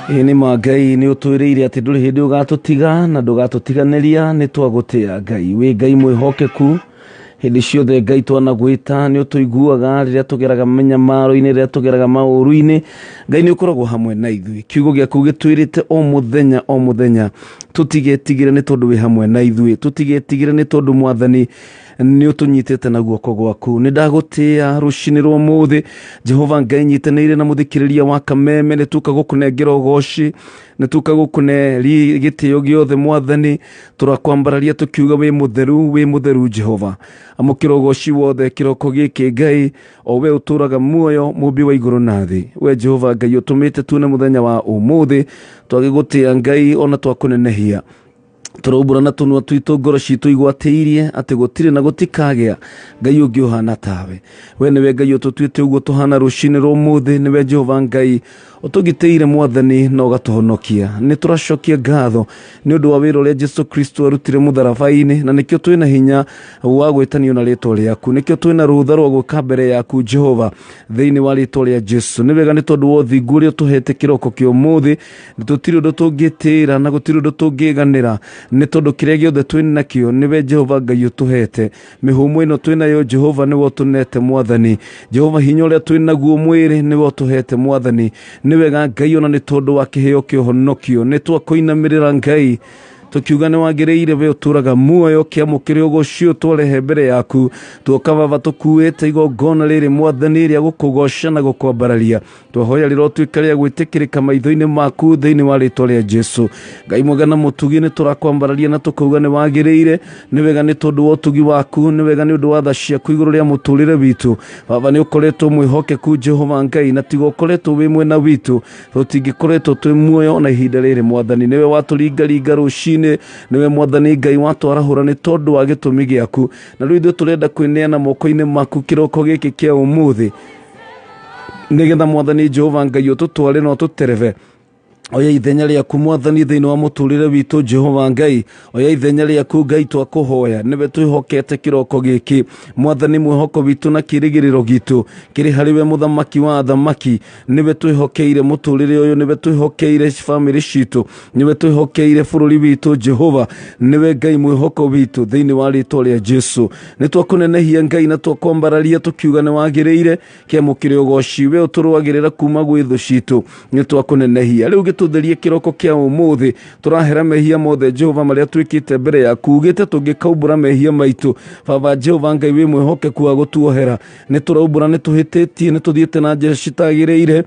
Ni Ngai ni utwiriire ati nduri hindi ugatutiga na ndugatutiganeria ni twagutia Ngai wi Ngai mwihokeku hindi ciothe Ngai twanagwita ni utuiguaga riria tugeraga menyamaro-ini riria tugeraga mauru-ini Ngai ni ukoragwo hamwe na ithui kiugo giaku gitwirite o muthenya tutigetigire ni tondu wi hamwe na ithui tutigetigire ni tondu Mwathani ni utunyitete na guoko gwaku ni ndagutia rucini rwa muthi Jehova Ngai nyiteneire na muthikiriria wa Kameme ni tukagukunengera ugoci ni tukagukune gitio giothe Mwathani turakwambararia tukiuga wi mutheru Jehova amukira ugoci wothe kiroko giki Ngai o we uturaga muoyo mumbi wa iguru na thi we Jehova Ngai utumite tune muthenya wa umuthi twagigutia Ngai ona twakunenehia turaumbura na tunua twitu ngoro citu igwatiirie ati gutire na gutikagea Ngai ungi uhana tawe we niwe Ngai ututwite uguo tuhana rucini rwa muthi niwe Jehova Ngai utugiteire Mwathani na ugatuhonokia ni turacokia ngatho ni undu wa wira uria Jesu Kristo arutire mutharabai-ini na nikio twina hinya wa gwitanio na ritwa riaku nikio twina rutha rwa gwika mbere yaku Jehova thiini wa ritwa ria Jesu ni wega ni tondu wa uthingu uria tuhete kiroko kio muthi ni tutiri undu tungitira na gutiri undu tungiganira ni tondu kiria giothe twina kio niwe Jehova Ngai utuhete mihumo ino twina yo Jehova niwe utunete Mwathani Jehova hinya uria twina guo mwiri niwe utuhete Mwathani niwe Ngai ona ni tondu wa kiheo kio honokio ni twakuinamirira Ngai tukiuga ni wagireire we uturaga muoyo kiamukire ugocio twarehe mbere yaku tukababa tukuite igongona riri Mwathani ria gukugoca na gukwambararia twahoya riro twikaria gwitikirika maitho-ini maku thiini wa ritwa ria Jesu Ngai mwega na mutugi ni turakwambararia na tukuuga ni wagireire ni wega ni tondu wa utugi waku ni wega ni undu wa tha ciaku iguru ria muturire witu baba ni ukoretwo mwihokeku Jehova Ngai na tigo ukoretwo wi mwena witu tutingikoretwo twi muoyo na ihinda riri Mwathani niwe waturingaringa rucini niwe Mwathani Ngai watwarahura ni tondu wa gitumi giaku na riu ithuĩ turenda kwineana moko-ini maku kiroko giki kia umuthi nigetha Mwathani Jehova Ngai ututware na ututereve oya ithenya riaku Mwathani thiini wa muturire witu Jehova Ngai oya ithenya riaku Ngai twakuhoya niwe twihokete kiroko giki Mwathani mwihoko witu na kirigiriro gitu kiri hariwe muthamaki wa thamaki niwe twihokeire muturire uyu niwe twihokeire family citu niwe twihokeire bururi witu Jehova niwe Ngai mwihoko witu thiini wa ritwa ria Jesu ni twakunenehia Ngai na twakwambararia tukiuga ni wagireire kiamukire ugoci we uturwagirira kuma gwi thu citu ni twakunenehia riu tutherie kiroko kia umuthi turahera mehia mothe Jehova maria twikite mbere yaku ugite tungikaumbura mehia maitu baba Jehova Ngai wi mwihokeku wa gutuohera ni turaumbura ni tuhititie ni tuthiite na njira citagireire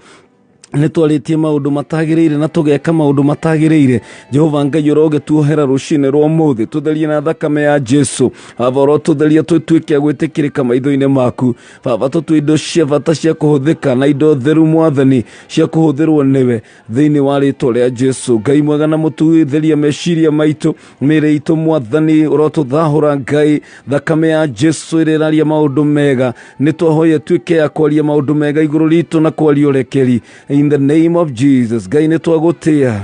ni twaritie maundu matagireire na tugeka maundu matagireire Jehova Ngai uroge tuohera rucini rwa muthi tutherie na thakame ya Jesu baba tutherie twitwike gwitikirika maitho-ini maku baba tutue indo cia bata cia kuhuthika na indo theru Mwathani cia kuhuthirwo niwe thiini wa ritwa ria Jesu Ngai mwega na mutuitheria meciria maitu mire itu Mwathani urotuthahura Ngai thakame ya Jesu iriraria maundu mega ni twahoya twike ya kwaria maundu mega iguru ritu na kwaria urekeri in the name of Jesus Ngai ni twagutia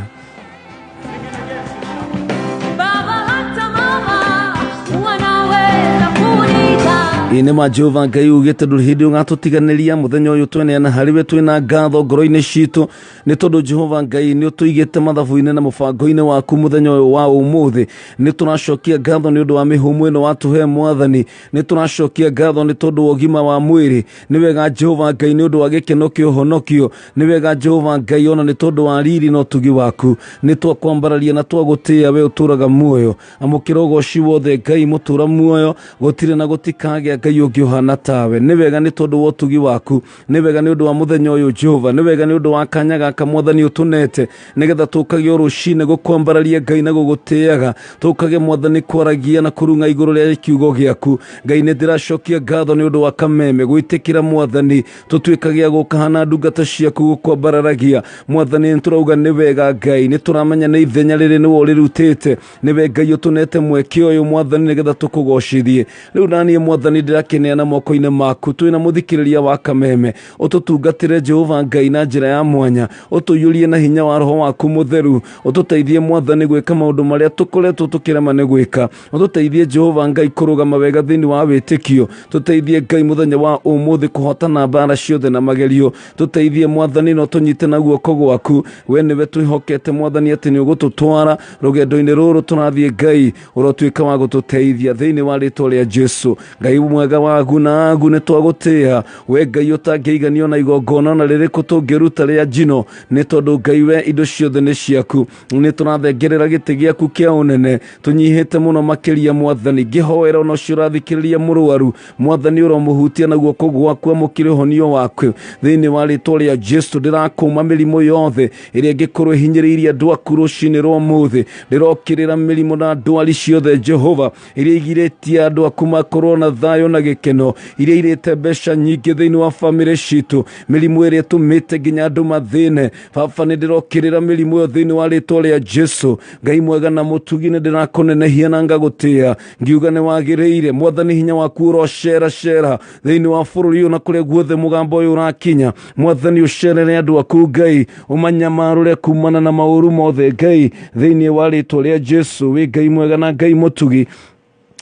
Inema Jehova Ngai ugite nduri hindi ungatutiganeria muthenya uyu tweneana hariwe twina ngatho ngoro-ini citu ni tondu Jehova Ngai ni utuigite mathabu-ini na mubango-ini waku muthenya uyu wa umuthi ni turacokia ngatho ni undu wa mihumo ino watuhe Mwathani ni turacokia ngatho ni tondu wa ugima wa mwiri ni wega Jehova Ngai ni undu wa gikeno kia uhonokio ni wega Jehova Ngai ona ni tondu wa riri na utugi waku ni twakwambararia na twagutia we uturaga muoyo amukira ugoci wothe Ngai mutura muoyo gutire na gutikagea Ngai ungi uhana tawe ni wega ni tondu wa utugi waku ni wega ni undu wa muthenya uyu Jehova ni wega ni undu wa kanya gaka Mwathani utunete nigetha tukagio rucini gukwambararia Ngai na gugutiaga tukage Mwathani kwaragia na kurunga iguru ria kiugo giaku Ngai ni ndiracokia ngatho ni undu wa Kameme gwitikira Mwathani tutwikagia gukahana ndungata ciaku gukwambararagia Mwathani turauga ni wega Ngai ni turamenya ni ithenya riri ni wo rirutite ni we Ngai utunete mweke uyu Mwathani nigetha tukugocithie riu nani Mwathani ndirakeneana moko-inĩ maku twina muthikiriria wa Kameme ututungatire Jehova Ngai na njira ya mwanya utuyurie na hinya wa roho waku mutheru ututeithie Mwathani gwika maundu maria tukoretwo tukirema ni gwika ututeithie Jehova Ngai kurugama wega thiini wa witikio tuteithie Ngai muthenya wa umuthi kuhotana mbara ciothe na magerio tuteithie Mwathani no tunyite na guoko gwaku we niwe twihokete Mwathani ati ni ugututwara rugendo-ini ruru turathie Ngai urotuika wa gututeithia thiini wa ritwa ria Jesu Ngai mwega wagu na agu ni twagutia we Ngai utangiiganio na igongona na ririku tungiruta ria njino ni tondu Ngai we indo ciothe ni ciaku ni turathengerera giti giaku kia unene tunyihite muno makiria Mwathani ngihoera ono cirathikiriria murwaru Mwathani uromuhutia na guoko gwaku amukire honio waku thiini wa ritwa ria Jesu ndirakuma mirimo yothe iria ngikorwo hinyiriirie andu aku rucini rwa muthi ndirokirira mirimo na ndwari ciothe Jehova iria igiritie andu aku makorwo na thayo na gikeno iria irite mbeca nyingi thiini wa family citu mirimo iria tumite nginya andu mathine baba ni ndirokirira mirimo yo thiini wa ritwa ria Jesu Ngai mwega na mutugi ni ndirakunenehia na ngagutia ngiuga ni wagiriire Mwathani hinya waku urocera cera thiini wa bururi uyu na kuria guothe mugambo uyu urakinya Mwathani ucerere andu aku Ngai umanyamarure kumana na mauru mothe Ngai thiini wa ritwa ria Jesu wi Ngai mwega na Ngai mutugi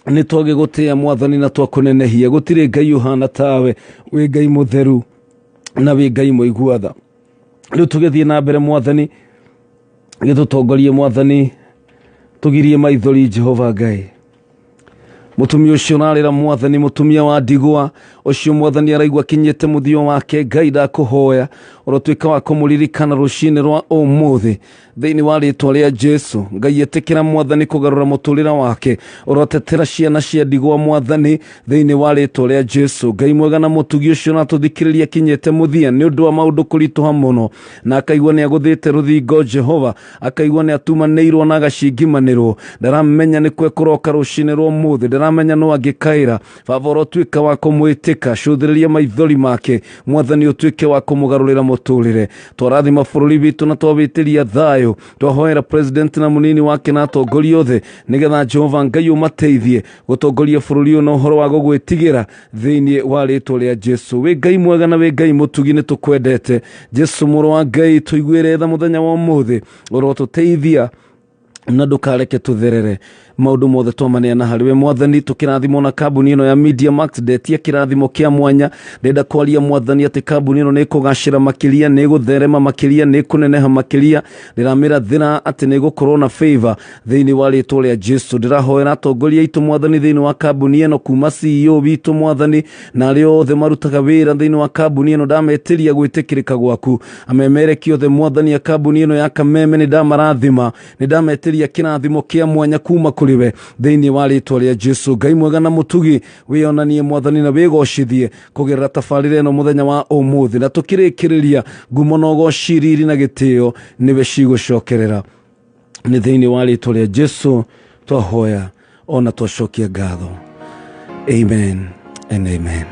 ni twagigutia Mwathani na twakunenehia gutire Ngai uhana tawe wi Ngai mutheru na wi Ngai muiguatha riu tugithie na mbere Mwathani gitutongorie Mwathani tugirie maithori Jehova Ngai mutumia ucio narira Mwathani mutumia wa ndigwa ucio Mwathani araigua kinyete muthio wake Ngai ndakuhoya urotuika wa kumuririkana rucini rwa umuthi thiini wa ritwa ria Jesu Ngai etikira Mwathani kugarura muturira wake urotetera ciana cia ndigwa Mwathani thiini wa ritwa ria Jesu Ngai mwega na mutugi ucio na tuthikiriria kinyete muthia ni undu wa maundu kurituha muno na akaigua ni aguthite ruthingo Jehova akaigua ni atumanirwo na agacingimanirwo ndaramenya ni kwe kuroka rucini rwa umuthi ndaramenya no angikaira baba urotuika wa kumwitika cuthiriria maithori make Mwathani utuike wa kumugarurira muturire twarathima bururi witu na twawitiria thayo twahoera president na munini wake na atongoria othe nigetha Jehova Ngai umateithie gutongoria bururi uyu na uhoro wa gugwitigira thiini wa ritwa ria Jesu wi Ngai mwega na wi Ngai mutugi ni tukwendete Jesu muru wa Ngai tuiguire tha muthenya wa umuthi urotuteithia na ndukareke tutherere maundu mothe twamaneana hariwe Mwathani tukirathimo na kambuni ino ya Media Max ndetia kirathimo kia mwanya ndenda kwaria Mwathani ati kambuni ino ni kugacira makiria ni gutherema makiria ni kuneneha makiria ndiramira thina ati ni gukorwo na favor thiini wa ritwa ria Jesu ndirahoera atongoria itu Mwathani thiini wa kambuni ino kuma CEO witu Mwathani na ario othe marutaga wira thiini wa kambuni ino ndametiria gwitikirika gwaku amemerekio othe Mwathani ya kambuni ino ya Kameme ni ndamarathima ni ndametiria kirathimo kia mwanya kuma kuriwe thiini wa ritwa ria Jesu Ngai mwega na mutugi wionanie Mwathani na wigocithie kugerera tabarire ino muthenya wa umuthi na tukirikiriria ngumo na ugociriri na gitio niwe cigucokerera ni thiini wa ritwa ria Jesu twahoya ona twacokia ngatho amen and amen.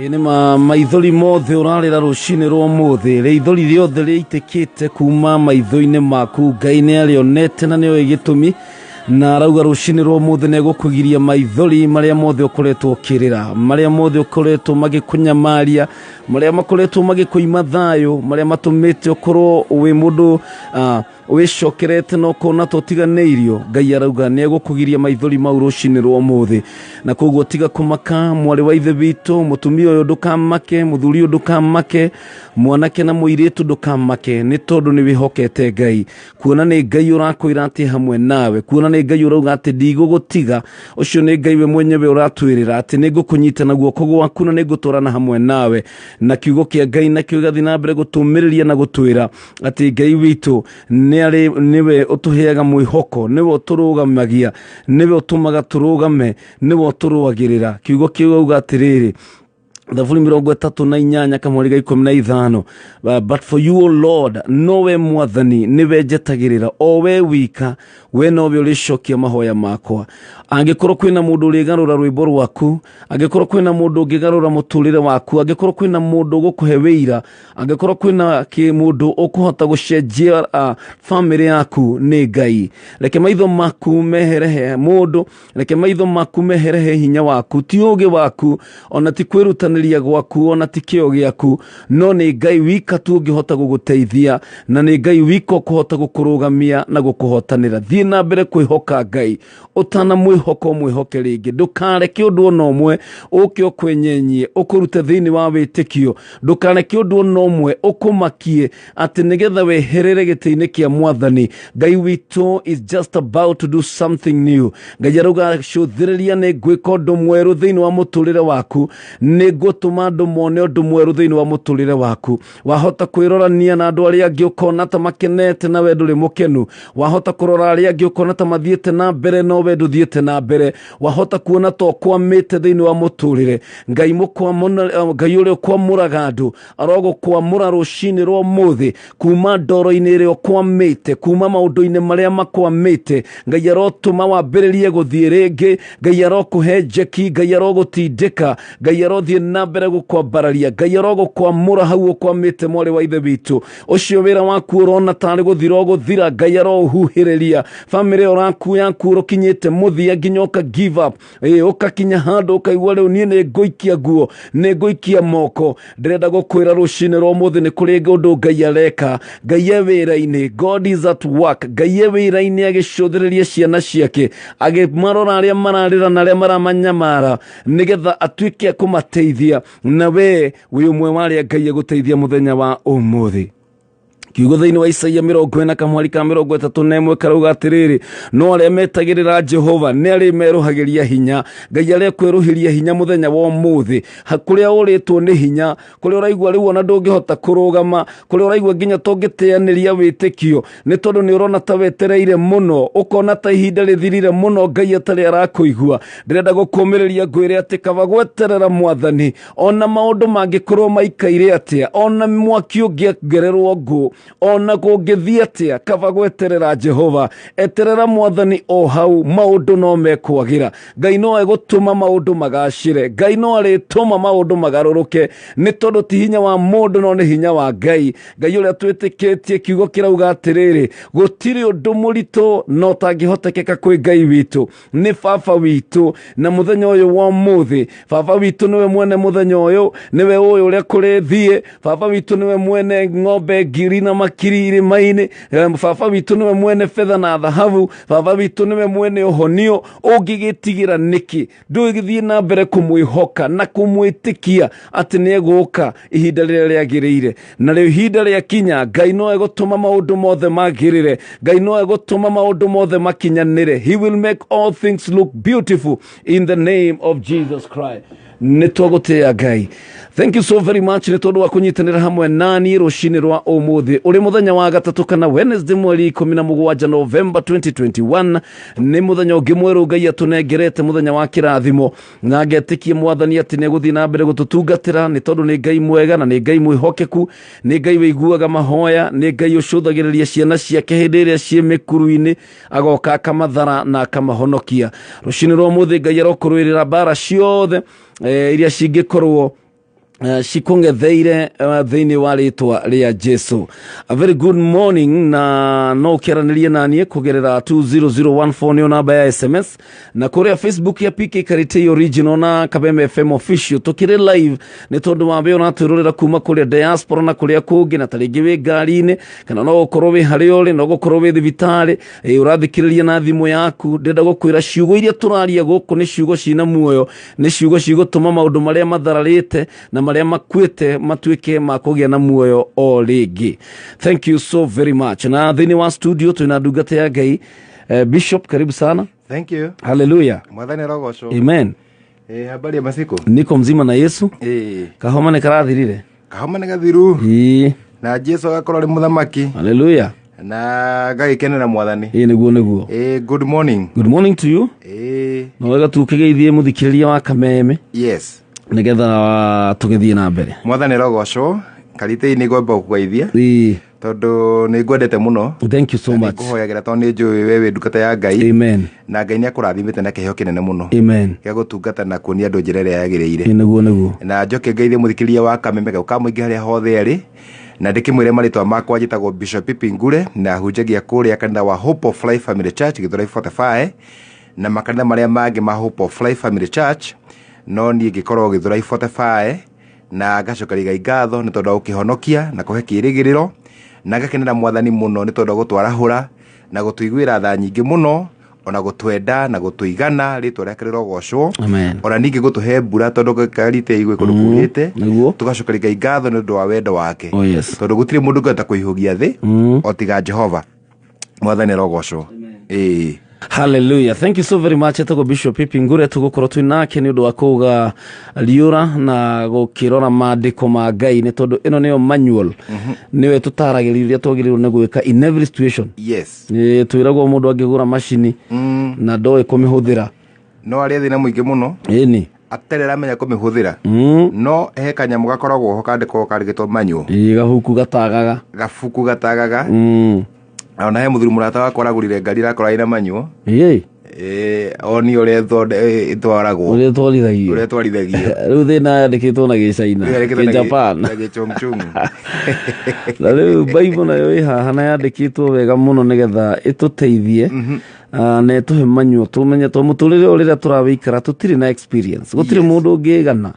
Ene maithori mothe urarira rucini rwa muthi riithori riothe riitikite kuma maitho-ini maku Ngai ni arionete na nio igitumi na arauga rucini rwa muthi negukugiria maithori maria mothe ukoretwo ukirira maria mothe ukoretwo magikunyamaria maria makoretwo magikuima thayo maria matumite ukorwo wi mundu wicokerete no kona totiganeirio Ngai arauga negukugiria maithori mau rucini rwa muthi na koguo tiga kumaka mwari wa ithe bitu mutumia uyu ndukamake muthuri uyu ndukamake mwanake na muiritu ndukamake ni tondu ni wihokete Ngai kuona ni Ngai urakwira ati hamwe nawe kuona ni Ngai urauga ati ndigugutiga ucio ni Ngai we mwenyewe uratwirira ati nigukunyita na guoko gwaku na niguturana hamwe nawe na kiugo kia Ngai na kiugo gathina mbere gutumiriria na gutwira ati Ngai witu niwe utuheaga mwihoko niwe uturugamagia niwe utumaga turugame niwe uturuagirira kiugo kiuga atiriri Thaburi 38 kamweri ga 15 but for you O Lord nowe mwathani niwe njetagirira o we wika we nowe ulicokia mahoya makwa angikorwo kwina mundu urigarura rwimbo rwaku angikorwo kwina mundu ungigarura muturire waku angikorwo kwina mundu gukuhe wira angikorwo kwina mundu ukuhota gucenjia family yaku ni Ngai reke maitho maku meherehe mundu reke maitho maku meherehe hinya waku ti ugi waku ona ti kwirutaniria gwaku ona ti kio giaku no ni Ngai wika tu ungihota guguteithia na ni Ngai wika kuhota gukurugamia na gukuhotanira thie na mbere kwihoka Ngai utana mwihoko mwihoke ringi ndukareke undu ona umwe ukio kwenyenyie ukurute thiini wa witikio ndukareke undu ona umwe ukumakie ati nigetha weherere gitiini kia mwathani Ngai witu is just about to do something new Ngai arauga cuthiriria ni gwika undu mweru thiini wa muturire waku ni gutuma andu mone undu mweru thiini wa muturire waku wahota kwirorania na andu aria angi ukona ta makenete na we nduri mukenu wahota kurora aria angi ukona ta mathiete na mbere no we nduthiete na mbere wahota kuona to kwamite thiini wa muturire Ngai mukwamuna Ngai uri kwamuraga andu arogo kwamura rucini rwa muthi kuma ndoro-ini ri kwamite kuma maundu-ini maria makwamite Ngai arotuma wambiririe guthie ringi Ngai arokuhe njeki Ngai arogutindika Ngai arothie na mbere gukwambararia Ngai arogukwamura hau ukwamite mwari wa ithe bitu ucio wira waku urona tari guthira guthira Ngai arohuhiriria family oraku yaku ukinyite muthia nginya uka give up ukakinya handu ukaigua riu nie ni nguikia guo ni nguikia moko ndirenda gukwira rucini rwa muthi ni kuri undu Ngai areka Ngai wira-ini God is at work Ngai wira-ini agicuthiriria ciana ciake agimarora aria mararira na aria maramanyamara nigetha atuike kumateithia na we umwe wari Ngai aguteithia muthenya wa umuthi kiugo thiini wa Isaia 40 kamweri ka 31 karauga atiriri no aria metagirira Jehova ni ari meruhagiria hinya Ngai aria kwiruhiria hinya muthenya wa umuthi hakuria uritwo ni hinya kuria uraigua riu ona ndungihota kurugama kuria uraigua nginya tongiteaniria witikio ni tondu ni urona ta wetereire muno ukona ta ihinda rithirire muno Ngai atari arakuigua ndirenda gukumiriria ngwire ati kaba gweterera mwathani ona maundu mangikorwo maikaire atia ona mwaki ungigererwo ngu ona kungithia atia kaba gweterera Jehova eterera mwathani o hau maundu no mekwagira Ngai no egutuma maundu magacire Ngai no arituma maundu magaruruke ni tondu ti hinya wa mundu no ni hinya wa Ngai Ngai uria twitikitie kiugo kirauga atiriri gutiri undu murito no tangihotekeka kwi Ngai witu ni baba witu na muthenya uyu wa muthi baba witu niwe mwene muthenya uyu niwe uyu uria kuri thie baba witu niwe mwene ng'ombe ngiri na makiri irima-ini baba witu niwe mwene fedha na dhahabu baba witu niwe mwene uhonio ungigitigira niki ndugithie na mbere kumwihoka na kumwitikia ati ni eguka ihinda riria riagirire na riu ihinda riakinya Ngai no egutuma maundu mothe magirire Ngai no egutuma maundu mothe makinyanire he will make all things look beautiful in the name of Jesus Christ nitwagutia Ngai thank you so very much ni tondu wa kunyitanira hamwe nani rucini rwa umuthi uri muthenya wa gatatu kana Wednesday mweri 17 November 2021 ni muthenya ungi mweru Ngai atunengerete muthenya wa kirathimo na ngetikie mwathani ati ne guthii na mbere gututungatira ni tondu ni Ngai mwega na ni Ngai mwihokeku ni Ngai wiguaga mahoya ni Ngai ucuthagiriria ciana ciake hindi iria cie mikuru-ini agoka akamathara na akamahonokia rucini rwa umuthi Ngai arokurwirira bara ciothe iria cingikorwo cikungetheire thiini wa ritwa ria Jesu. A very good morning, na no kiaranirie nanie kugerera 20014 ni namba ya SMS na kuria Facebook ya PK Karite Original na Kabeme FM official. Tukire live ni tondu wa mbeo na tururira kuma kuria diaspora na kuria kungi na taringi wi ngari-ini kana no gukorwo wi hari uri no gukorwo wi thibitari urathikiriria na thimu yaku. Ndenda gukwira ciugo iria turaria guku ni ciugo cina muoyo, ni ciugo cigutuma maundu maria mathararite na maria makwete matuike makugia na muoyo o ringi. Thank you so very much. Na thini wa studio tuna ndungata ya Ngai, Bishop, karibu sana. Thank you. Hallelujah. Mwathani rogocwo. Amen. Habari ya masiku? Niko mzima na Yesu. Kahoma ne karathirire. Kahoma ne gathiru. Na Jesu agakorwo ri muthamaki. Hallelujah. Na gagikenera Mwathani. Niguo. Good morning. Good morning to you. No wega tukigeithie muthikiriria wa Kameme. Yes. Nigetha tugithie na mbere. Mwathani rogocwo, Karite ni ngomba kugeithia. Tondu ni ngwendete muno. Thank you so much. Kuhoyagira tondu ni njui wewe ndukata ya Ngai. Amen. Na Ngai ni akurathimite na kiheo kinene muno. Amen. Gia gutungata na kuonia andu njira iria yagiriire. Niguo. Na njoke ngeithie muthikiriria wa Kameme ukamuingi haria hothe ari. Na ndikimwire maritwa makwa njitagwo Bishop Pipi Ngure na hunjagia kuria kanitha wa Hope of Life Family Church Githurai 45 na makanitha maria mangi ma Hope of Life Family Church, no nie ngikorwo Githurai 45 na ngacokeria Ngai ngatho ni tondu ukihonokia na kuhe kirigiriro na ngakenera Mwathani muno ni tondu gutwarahura na gutuiguira tha nyingi muno ona gutwenda na gutuigana ritwa riake rirogocwo. Ona ningi gutuhe mbura tondu Karite igwe kundu kurite tugacokeria Ngai ngatho ni ndu wa wendo wake. Tondu gutire mundu ngata kuihugia thi o tiga Jehova. Mwathani rogocwo. Hallelujah. Thank you so very much. Etago Bishop Pipi Ngure tugukorwo twinake ni undu wa kuga liura na gukirora maandiko ma Ngai ni tondu ino niyo manual niwe tutaragiriria twagirirwo ni gwika in every situation. Yes. Twiragwo mundu angigura machini na ndoe kumihuthira no ari thina muingi muno ni aterera amenya kumihuthira no he kanyamu gakoragwo ho kandiko karigitwo manual gahuku gatagaga gafuku gatagaga ona he muthuri murata wakwa aragurire ngari rakora ina manyo oni ore itwaragwo ore twarithagia riu thina yandikitwo na Gicaina ki Japan na Gichongchung na riu Bible nayo haha na yandikitwo wega muno nigetha ituteithie na tuhe manyo tumenye to muturire urira turawikara tutiri na experience gutiri mundu ungigana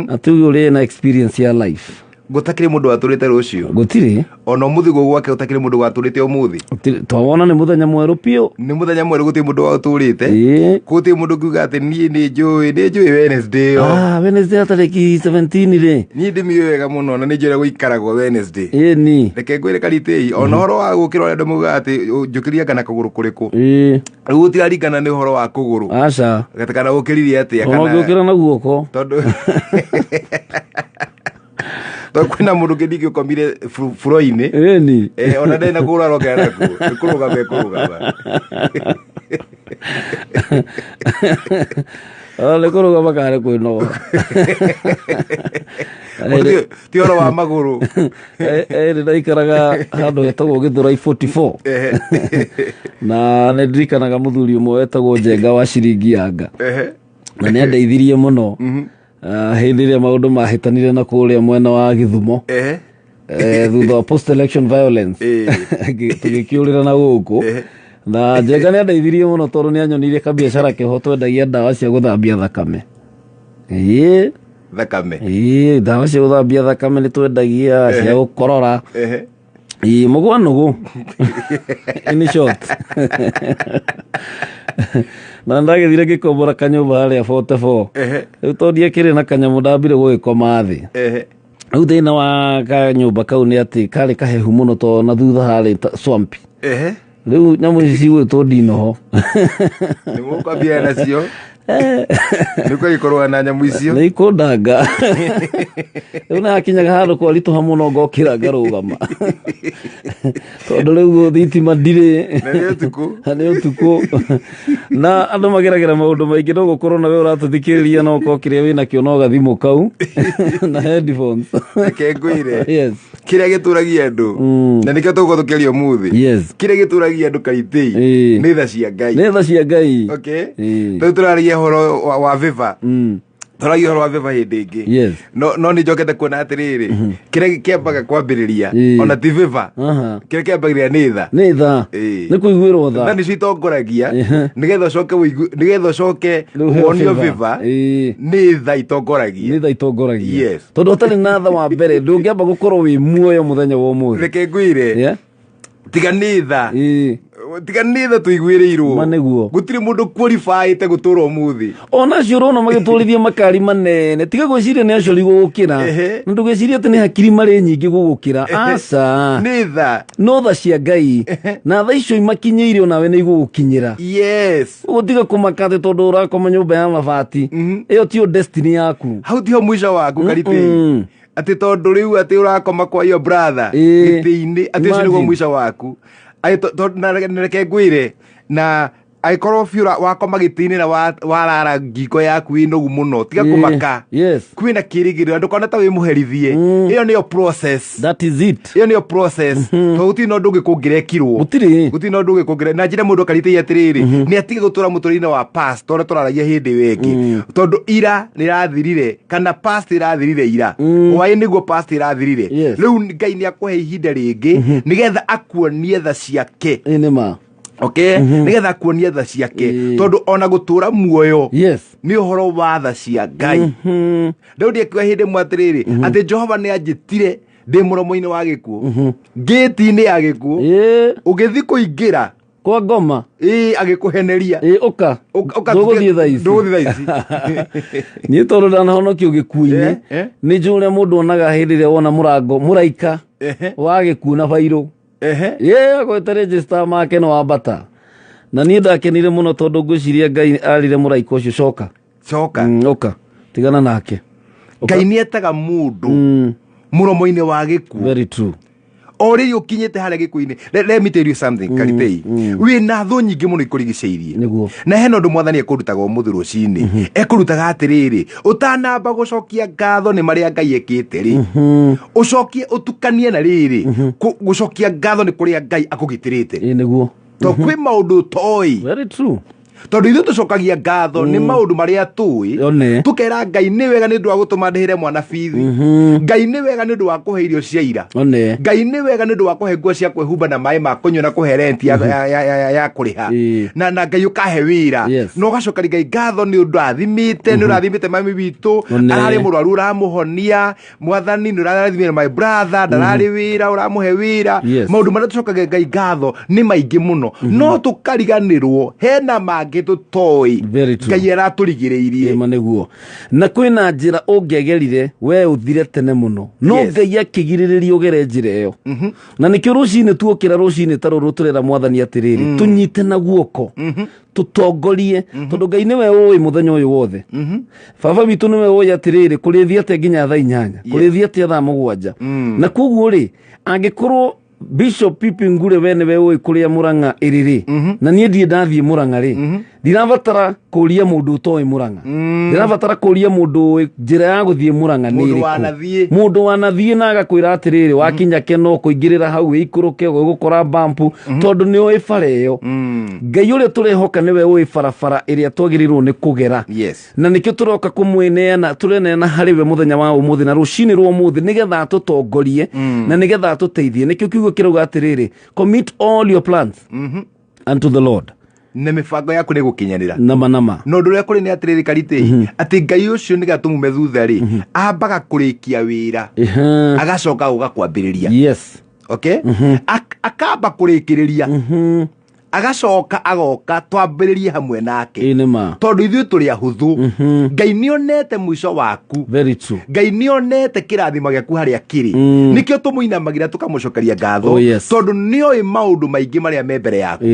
atugi uri na experience ya life. Gutakire mundu waturite rucio gutiri ona muthigo gwake utakire mundu waturite umuthi twawona ni muthenya mweru pio ni muthenya mweru guti mundu waturite guti mundu kuga ati nie ni njui Wednesday Wednesday atariki 17 ri ni ndimi wega muno na ni njira guikaragwo Wednesday ni reke ngwire Karite ona horo wa gukirwa ndo muga ati njukiria kana kuguru kuriku guti arikana ni horo wa kuguru aca gatakana gukiriria ati kana gukira na guoko tondu kwina mundu ngidiki ukomire furo-ini ni ona ndena kura rogera naku kurugama ole kurugama kare kwino ti oro wa maguru ndaikaraga handu hetagwo Githurai 44 na ndirikanaga muthuri umwe wetagwo Njenga wa ciringi yanga na ni andeithirie muno hindi iria maundu mahitanire na kuria mwena wa Githumo thutha wa post election violence tugikiurira na guku na Njenga ni andeithirie muno tondu ni anyonirie kabiacara keho twendagia ndawa cia guthambia thakame ndawa cia guthambia thakame ni twendagia cia gukorora mugwa nugu in short na ndagithire ngikombora kanyumba haria 44 riu tondie kiri na kanyamu ndambire gugikoma thi riu thina wa kanyumba kau ni ati kari kahehu muno to na thutha hari swampi riu nyamu ici cigwitwo ndinoho ni mukwambia nacio niko ikorwa na nyamu icio ni ikundanga riu na akinyaga handu kwarituha muno ngokira ngarugama tondu riu thitima ndiri ni utuku na andu mageragira maundu maingi no gukorwo na we uratuthikiriria no kokire wina kio no gathimu kau na headphones kengwire kiria gituragia andu na nikio tuguthukĩrio muthi kiria gituragia andu Karite ni tha cia Ngai okay turaragia horo wa viva Twaragio horo wa Viva hindi ingi. Yes. No ni njokete kuona atiriri. Kire kiambaga kwambiriria ona ti Viva. Kire kiambagiriria ni tha. Ni tha. Ni kuiguirwo tha. Na ni citongoragia nigetha coke wonio Viva. Ni tha itongoragia. Ni tha itongoragia. Yes. Tondu utari na tha wa mbere ndungiamba gukorwo wi muoyo muthenya wa umuthi. Reke ngwire. Tiga ni tha. Tiga ni tha tuiguirirwo. Maneguo. Gutiri mundu qualified gutura umuthi. Ona cio rona magitwarithia makari manene. Tiga gwiciria ni acio gugukira. Na ndugiciria ati ni hakiri mari nyingi gugukira. Aca. Ni tha. No tha cia Ngai. Na tha icio imakinyiire ona we ni igugukinyira. Yes. Utiga kumakate tondu urakoma nyumba ya mabati. Iyo tio destiny yaku. Hau tio mwisho waku Kariti. Ati tondu riu ati urakoma kwa iyo brother giti-ini ati ucio niguo mwisho waku. Ai reke ngwire na aikorwo biura wakoma giti-ini na warara ngingo yaku inogu muno tiga kumaka. Kwina kirigiriro ndukona ta wi muherithie. Iyo niyo process. That is it. Iyo niyo process. To uti no ndungi kungirekirwo. Uti no ndungi kungire na njira mundu Kariti atiriri ni atige gutura muturine wa past tora turaragia hindi wengi. Tondu ira ni rathirire kana past irathirire ira. Wai niguo past irathirire. Riu Ngai ni akuhe ihinda ringi nigetha akuonie tha ciake. Enema. Okay? Nigetha kuonia tha ciake tondu ona gutura muoyo ni uhoro wa tha cia Ngai. Daudi akiwa hindi mwatiriri ati Jehova ni anjitire ndi muromo-ini wa gikuo ngiti-ini ya gikuo ugithi kuingira kwa ngoma agikuheneria uka nduguthie tha ici ni tondu ndanahonokio gikuo-ini ni njure mundu onaga hindi ria wona murango muraika wa gikuo na bairo agwete register make no wambata na ni ndakenire muno tondu ngwiciria Ngai arire muraika ucio coka uka tigana nake. Ngai ni etaga mundu muromo-ini wa gikuo. Very true. Ori ukinyete haria gikuo-ini. Let me tell you something Karitei. We na thu nyingi muno ikurigiceirie. Na heno ndu mwathani ekurutaga umuthi rucini. Ekurutaga atiriri utanamba gucokia ngatho ni maria Ngai ekite ri. Ucokie utukanie na riri. Gucokia ngatho ni kuria Ngai akugitirite. Niguo. To kwi maundu toi. Very true. Tondu ithu tucokagia ngatho ni maundu maria tui tukera Ngai ni wega ni ndu wa gutuma ndihire mwana bithi. Ngai ni wega ni ndu wa kuhe irio cia ira. Ngai ni wega ni ndu wa kuhe nguo cia kwihumba na mai ma kunywa na kuhe rent ya kuriha na Ngai ukahe wira no gacokaria Ngai ngatho ni undu athimite ni urathimite mami witu arari murwaru uramuhonia mwathani ni urathimire my brother ndarari wira uramuhe wira maundu maria tucokagia Ngai ngatho ni maingi muno no tukariganirwo hena mangi tutoi Ngai araturigireirie maneguo na kwina njira ungegerire we uthire tene muno no Ngai akigiriria ugere njira iyo na nikio rucini tuokira rucini taruru turera mwathani atiriri tunyite na guoko tutongorie tondu Ngai niwe oi muthenya uyu wothe baba witu niwe oi atiriri kurithia te nginya thaa 8 kurithia te thaa 7 na koguo ri angikorwo Bishop Pipi Ngure we niwe oi kuria Murang'a iriri na nie ndie ndathie Murang'a ri ndirabatara kuria mundu utoi Murang'a ndirabatara kuria mundu njira ya guthie Murang'a ni mundu wanathie na agakwira atiriri wakinya keno kuingirira hau ikuruke gukora bampu tondu ni oi bara iyo Ngai uria turehoka niwe oi barabara iria twagirirwo ni kugera na nikio turoka kumwineana tureneana hariwe muthenya wa umuthi na rucini rwa umuthi nigetha tutongorie na nigetha tuteithie nikio kiugo kirauga atiriri commit all your plans unto the Lord na mibango yaku ni gukinyanira nama no ndu ria kuri ni atiriri Kariti ati Ngai ucio ni gatumume thutha ri ambaga kurikia wira agacoka ugakwambiriria okay akamba kurikiriria agacoka agoka twambiririe hamwe nake tondu ithuĩ tũrĩ ahũthũ Ngai nĩonete mwico waku Ngai nĩonete kĩrathimo gĩaku harĩa kĩrĩ nĩkĩo tũmũinamagĩra tũkamũcokeria ngatho tondu nĩoĩ maũndũ maingĩ marĩa me mbere yaku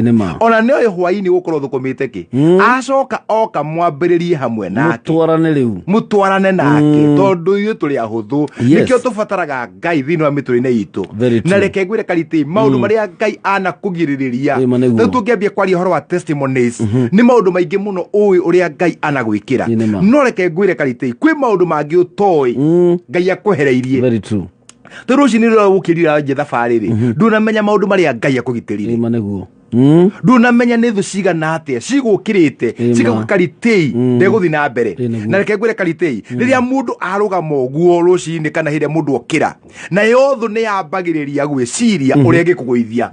ona nĩoĩ hwaĩ-inĩ gũkorwo thũkũmĩte kĩ acoka oka mwambĩrĩrie hamwe nake mũtwarane nake tondu ithuĩ tũrĩ ahũthũ nĩkĩo tũbataraga Ngai thĩinĩ wa mĩtũrĩre itũ na reke ngwĩre Kariti maũndũ marĩa Ngai anakũgirĩrĩria tungiambia kwaria horo wa testimonies ni maundu maingi muno ui uria Ngai anagwikira no reke ngwire Kariti kwi maundu mangi utoi Ngai akuhereirie turuci ni ro gukirira nje thabari ri ndunamenya maundu maria Ngai akugitirire ndunamenya nä thå cigana atä cigå kä rä te cigauga karitei ndegå thiä na mbere na reke ngwä re karitei rä rä a må ndå arå gama å guo rå cinä kana hä rä a må ndå okä ra nayo thå nä yambagä rä ria gwä ciria å rä a ä ngä kå gå ithia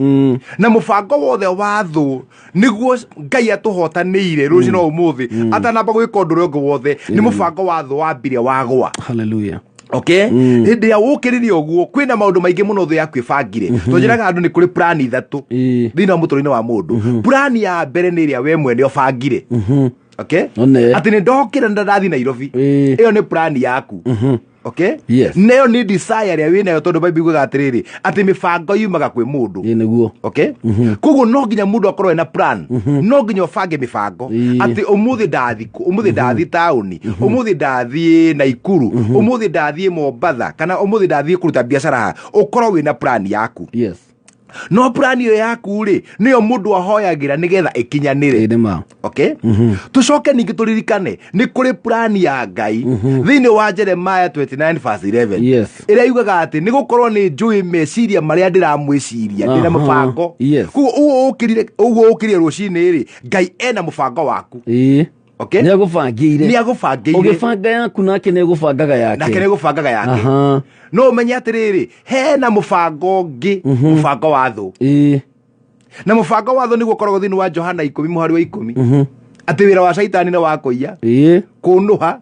na må bango wothe wa thå nä guo Ngai atå hotanä ire rå cino å må thä atanamba gwä ka å ndå å rä å ngä wothe nä må bango wa thå wambire wagwa. Okay? Hĩndĩ ĩrĩa ũkĩrĩria ũguo kwĩna maũndũ maingĩ mũno thũ yaku ĩbangire tũnjĩraga andũ nĩ kũrĩ plan ithatũ thĩinĩ wa mũtũrĩre-inĩ wa mũndũ. Plan ya mbere nĩ ĩrĩa we mwene ũbangire. Okay? Atĩ nĩ ndokĩra ndathiĩ Nairobi ĩyo nĩ plan yaku. Okay? Yes. Nayo nĩ desire ĩrĩa wĩ nayo tondũ Bible ĩugaga atĩrĩrĩ atĩ mĩbango yumaga kwĩ mũndũ. Nĩguo. Okay? Koguo no nginya mũndũ akorwo ena plan. No nginya ũbange mĩbango atĩ ũmũthĩ ndathiĩ taũni, ũmũthĩ ndathiĩ Naikuru, ũmũthĩ ndathiĩ Mombatha kana ũmũthĩ ndathiĩ kũruta biacara haha, ũkorwo wĩna plan yaku. Yes. No plan ĩyo yaku rĩ nĩyo mũndũ ahoyagĩra nĩgetha ĩkinyanĩre. Okay? Tũcoke ningĩ tũririkane nĩ kũrĩ plan ya Ngai thĩinĩ wa Jeremiah 29:11 ĩrĩa yugaga atĩ nĩ gũkorwo nĩ njũĩ meciria marĩa ndĩramwĩciria ndĩna mũbango. Koguo ũguo ũkĩrire rũcinĩ rĩ Ngai ena mũbango waku. Okay? Nĩ agũbangĩire. Ũgĩbanga yaku nake nĩ agũbangaga yake. No ũmenye atĩrĩrĩ hena mũbango ũngĩ mũbango wa thũ. Na mũbango wa thũ nĩguo ũkoragwo thĩinĩ wa Johana 10:10 atĩ wĩra wa caitani nĩ wa kũiya, kũnũha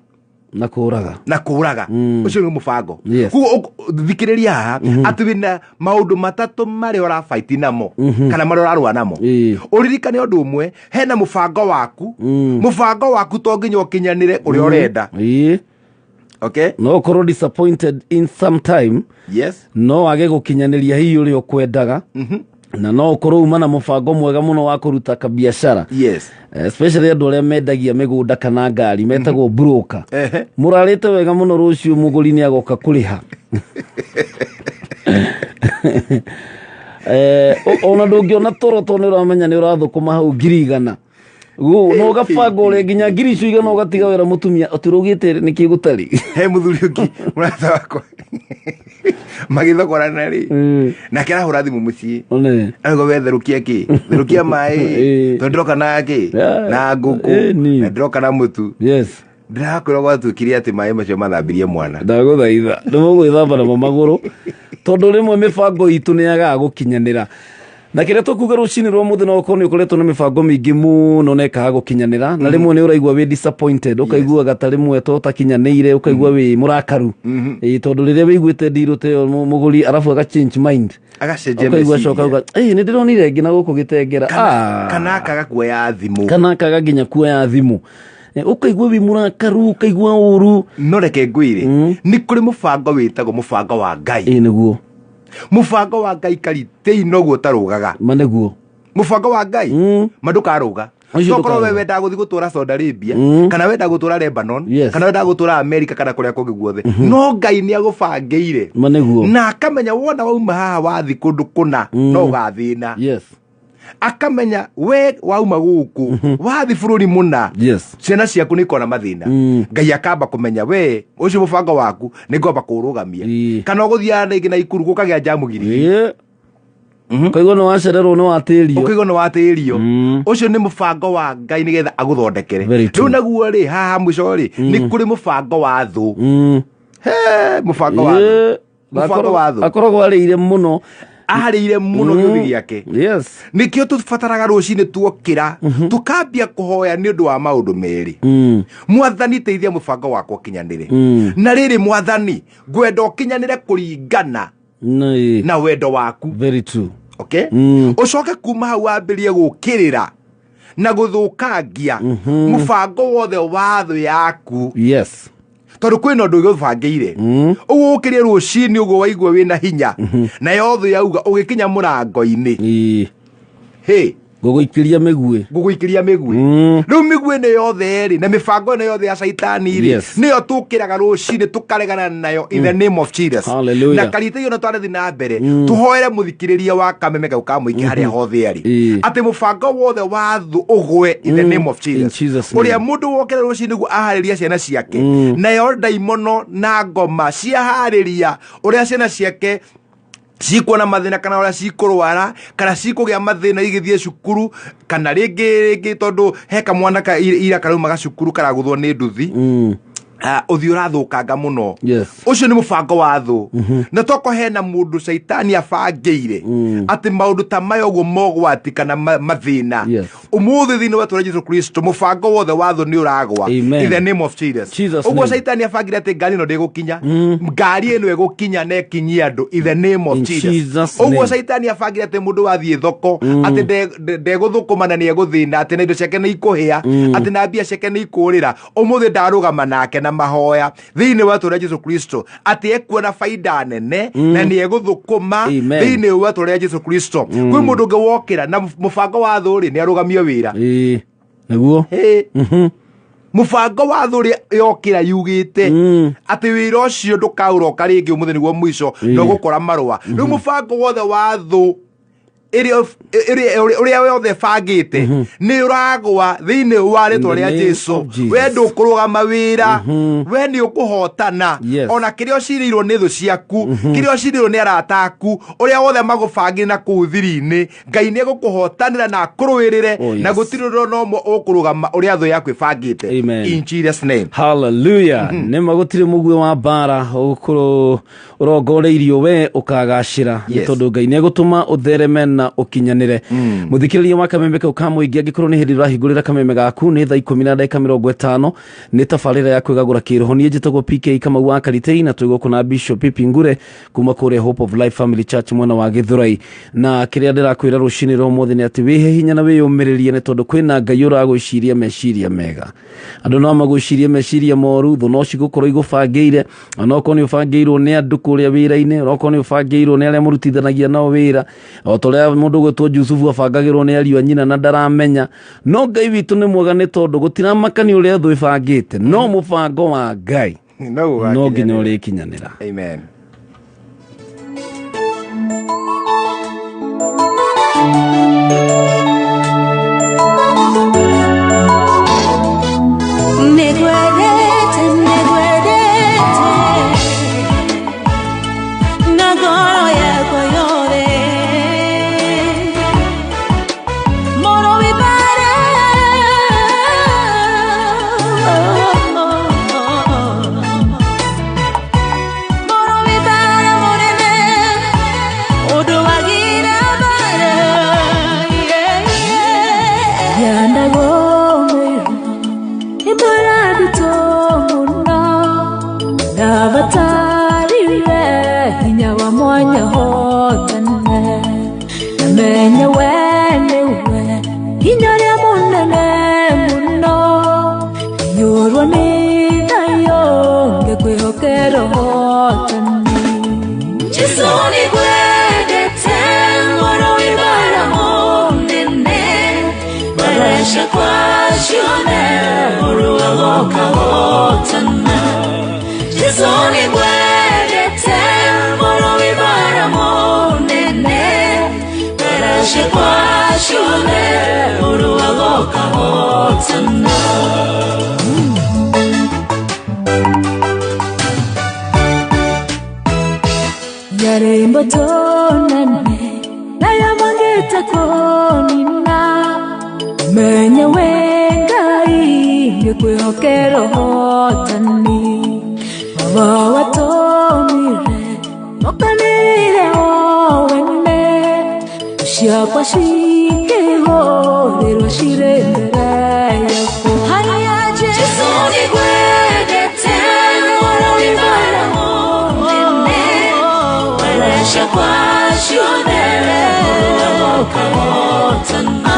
na kũũraga. Ũcio nĩ mũbango. Koguo thikĩrĩria haha atĩ wĩna maũndũ matatũ marĩa ũrabaiti namo kana marĩa ũrarũa namo. Ũririkane ũndũ ũmwe hena mũbango waku to nginya ũkinyanĩre ũrĩa ũrenda. Okay? No ũkorwo disappointed in some time. Yes. No wage gũkinyanĩria hihi ũrĩa ũkwendaga. Na no ũkorwo uma na mũbango mwega mũno wa kũruta kabiacara. Yes. Especially andũ arĩa mendagia mĩgũnda kana ngari metagwo broker. Mũrarĩte wega mũno rũciũ mũgũri nĩ agoka kũrĩha. Ona ndũngĩona toro to nĩ ũramenya nĩ ũrathũkũma hau 100,000. No gabanga ũrĩa nginya 100,000 ũgatiga wĩra mũtumia ũtĩrũgĩte nĩkĩ gũtarĩ. He mũthuri ũngĩ mũrata wakwa magĩthogorana rĩ nake arahũra thimũ mũciĩ auga we therũkia maĩ tondũ ndĩroka na na ngũkũ na ndĩroka na mũtu. Ndĩrakwĩra gwatuĩkire atĩ maĩ macio mathambirie mwana. Ndagũthaitha ndĩmũgwĩthamba namo magũrũ tondũ rĩmwe mĩbango itũ nĩ yagaga gũkinyanĩra. Na kĩrĩa tũkuga rũcinĩ rwa mũthenya no ũkorwo nĩ ũkoretwo na mĩbango mĩingĩ mũno na ĩkaga gũkinyanĩra na rĩmwe nĩ ũraigua wĩ disappointed ũkaiguaga ta rĩmwe to ũtakinyanĩire ũkaigua wĩ mũrakaru tondũ rĩrĩa wĩiguĩte ndirũ ta ĩyo mũgũri arabu aga change mind ũkaigua coka uga nĩ ndĩronire nginya gũkũ gĩtengera kana akaga kuoya thimũ kana akaga nginya kuoya thimũ ũkaigua wĩ mũrakaru ũkaigua ũru. No reke ngwĩre nĩ kũrĩ mũbango wĩtagwo mũbango wa Ngai. Nĩguo mũbango wa Ngai karitei noguo ũtarũgaga. Nĩguo mũbango wa Ngai ndũkarũga. Tokorwo we wendaga gũthiĩ gũtũra Saudi Arabia kana wendaga gũtũra Lebanon kana wendaga gũtũra America kana kũrĩa kũngĩ guothe no Ngai nĩ agũbangĩire na akamenya wona wauma haha wathi kũndũ kũna no ũgathĩna. Akamenya we wauma gũkũ wathi bũrũri mũna ciana ciaku nĩ ikona mathĩna. Ngai akamba kũmenya we ũcio mũbango waku nĩ ngomba kũũrũgamia kana ũgũthiaga rĩngĩ Naikuru gũkagĩa jamu giri. Ũkaigua nĩ wacererwo nĩ watĩrio. Ũcio nĩ mũbango wa Ngai nĩgetha agũthondekere. Rĩu naguo rĩ haha mũico rĩ nĩ kũrĩ mũbango wa thũ. Mũbango wa thũ akoragwo arĩire mũno gĩũthi gĩake. Nĩkĩo tũbataraga rũcinĩ tuokĩra tũkambia kũhoya nĩ ũndũ wa maũndũ merĩ. Mwathani teithia mũbango wakwa ũkinyanĩre. Na rĩrĩ Mwathani ngwenda ũkinyanĩre kũringana na wendo waku. Okay? Ũcoke kuma hau wambĩrĩrie gũkĩrĩra na gũthũkangia mũbango wothe wa thũ yaku. Tondũ kwĩna ũndũ ũgũbangĩire ũguo ũkĩrĩa rũcinĩ ũguo waigua wĩna hinya na yothe yauga ũgĩkinya mũrango-inĩ gũgũikĩria mĩguĩ rĩu mĩguĩ nĩ yothe rĩ na mĩbango ĩno yothe ya caitani rĩ nĩyo tũkĩraga rũcinĩ tũkaregana nayo in the name of Jesus. Na karitĩ ona twarĩthi na mbere tũhoere mũthikĩrĩria wa Kameme Kau ka mũingĩ harĩa hothe arĩ atĩ mũbango wothe wa thũ ũgwe in the name of Jesus. Ũrĩa mũndũ wokĩra rũcinĩ nĩguo aharĩria ciana ciake nayo ndaimono na ngoma ciaharĩria ũrĩa ciana ciake cikuona mathina kana uria cikurwara kana cikugea mathina igithie cukuru kana ringi tondu he kamwana ira karauma gacukuru karaguthwo ni nduthi uthio rathukanga muno ucio ni mubango wa thu na toko hena mundu shaitani abangire ati maundu ta mayo guo mogwati kana mathina umuthi thini wa Jesu Kristo mubango wothe wa thu ni uragwa in the name of Jesus uguo shaitani abangire ati ngari no ndigukinya ngari ino igukinya na ikinyi andu in the name of Jesus uguo shaitani abangire ati mundu wathie thoko ati ndeguthukumana ni eguthina ati na indo ciake ni ikuhia ati na mbia ciake ni ikurira umuthi ndarugama nake na mahoya thini wa Jesu Kristo ati ekuona faida nene na ni eguthukuma thini wa Jesu Kristo kwi mundu ngewokira na mubango wa thuri ni arugamio wira naguo mubango wa thuri yokira yugite ati wira ucio ndukauroka ringi umuthi niguo mwisho no gukora marua riu mubango wothe wa thu uria wothe bangite ni uragwa thini wa ritwa ria Jesu we ndukurugama wira we ni ukuhotana ona kirio cirirwo ni thu ciaku kirio cirirwo ni arata aku uria wothe magubangire na kuthiri-ini Ngai ni egukuhotanira na akuruirire na gutiriro no mo ukurugama uria thu yaku ibangite in Jesus name hallelujah ni magutire mugwe wa bara ukuru urongoreirio we ukagacira tondu Ngai ni egutuma uthereme na ukinyanire muthikiriria wa Kameme Kau ka muingi angikorwo ni hindi urahingurira kameme gaku ni thaa 10:50 ni tabarira ya kwigagura kiroho ni njitagwo PK Kamau wa Karitei na twigwo na Bishop Pipi Ngure kuma kure Hope of Life Family Church mwena wa Githurai na kiria ndirakwira rucini ro mothe ni ati wihe hinya na wiyumiririe ni tondu kwina Ngai uragwiciria meciria mega andu no magwiciria meciria moru thu no cigukorwo igubangire onoko ni ubangiirwo ni andu kuria wira-ini onoko ni ubangiirwo ni aria murutithanagia nao wira otoria mundu gwetwo Jusufu abangagirwo ni ariu anyina na ndaramenya no Ngai witu ni mwega ni tondu gutiramakani uria thu ibangite no mubango wa Ngai no nginya uri kinyanira amen Yarembo tonane na yamangeta konina menye wengai ngekwihokero hotani baba watomire mokanire owene ushakwa shikeho lero shirendera yako haya Jesu ni gwedete moro ibara kwa shonere woka wotana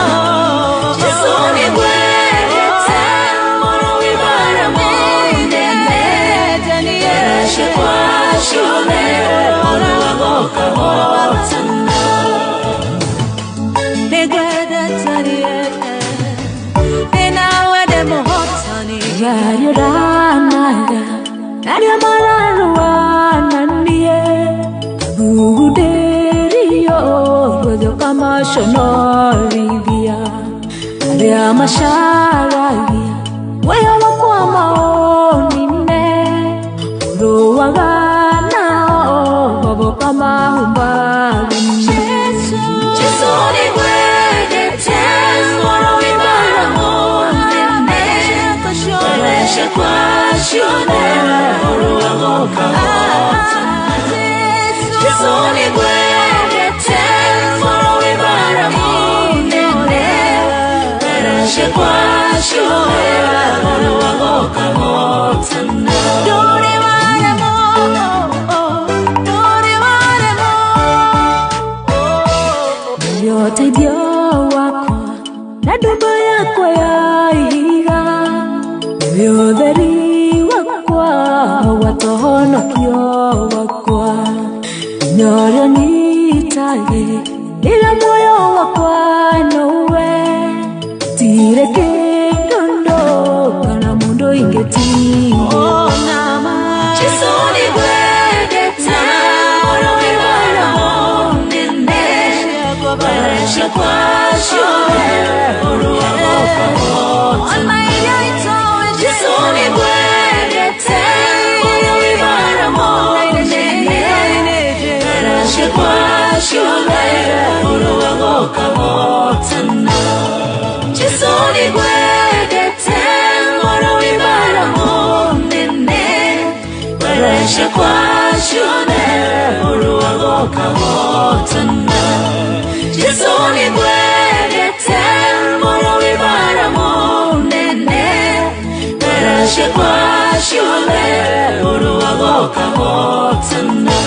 Jesu ni gwedete moro ibara mondene Jesu kwa shonere woka wotana ne gwedete ena wede mohotani yario ranaga nario mararuana nie Uderio rojo kama shonolivia Alia masharavia Waya wakwa maonine Ulo wagana Babo kama humba Barashe kwa shule Oro wagoka motana Dore wale mo Dore wale mo yote dio wako Na dumba yako ya ihiga Yodheri wakwa Watohono kio wakwa Nyoro nitage Ila moyo wakwa nowe Tireke dondo Kana mundo ingeti Oh nama Chisoni gwedeta Oro iwara monene Barashe kwa shule Oro wagoka motana Chisoni gwedeta Oro iwara monene Barashe kwa shule Oro wagoka motana Chisoni gwedeta Oro iwara monene Barashe kwa shule Oro wagoka motana Chisoni gwedeta Oro iwara monene Barashe kwa shule Oro wagoka motana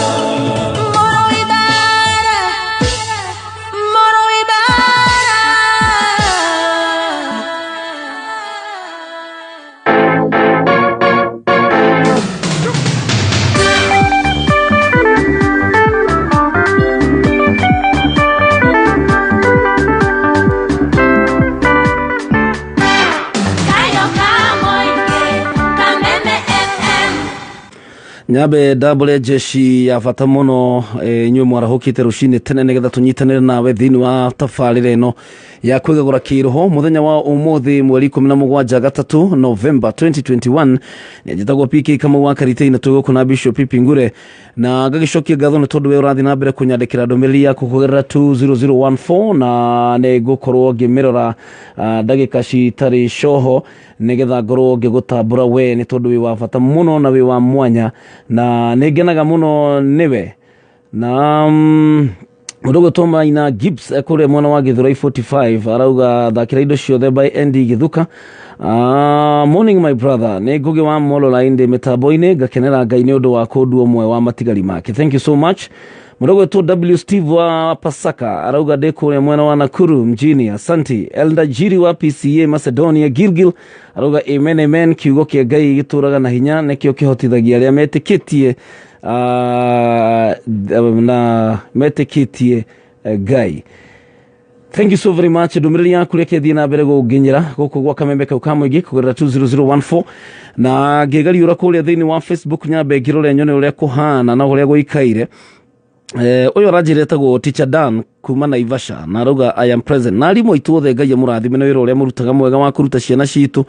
Nyabe double jeshi ya fata muno nywe mwarahukite rushine tene negetha tunyitanire nawe thini wa tafarire no ya kwigagura kiroho muthenya wa umuthi mweri 17 gatatu November 2021 njitagwo PK kama wa kariteina tugo na Bishop Pipingure na gagicokia gatho ne tondu we urathi na mbere kunyandikira ndomeri ya kukugerera 20014 na ne gukorwo ngimirora ndagika citari coho negetha ngorwo ngigutambura we ni tondu wi wa fata muno na wi wa mwanya na negenaga muno niwe na Mudogo Toma ina Gibbs kule mwana wa Githurai 45 arauga thakira indo ciothe by Andy Githuka. Morning my brother ne guge wa molo la inde metaboine gakenera ngai ni undu wa kundu omwe wa matigari make. Thank you so much. Mudogo to W Steve wa Pasaka arauga de kule mwana wa Nakuru mjini. Asante. Elda Jiri wa PCA Macedonia Gilgil arauga amen amen kiugo kia ngai gituraga na hinya nekio kihotithagia aria metikitie na metikitie ngai. Thank you so very much. Ndumiriri yaku reke thii na mbere guginyira guku gwa kamembe kau ka mwingi kugerera 20014 na ngigariura kuria thiini wa Facebook nyambe ngirore nyone uria kuhana na uria guikaire. Uyo rajire tagwo Teacher Dan kuma Naivasha na arauga I am present na rimo itwothe ngai amurathime na wira uria murutaga mwega wa kuruta ciana citu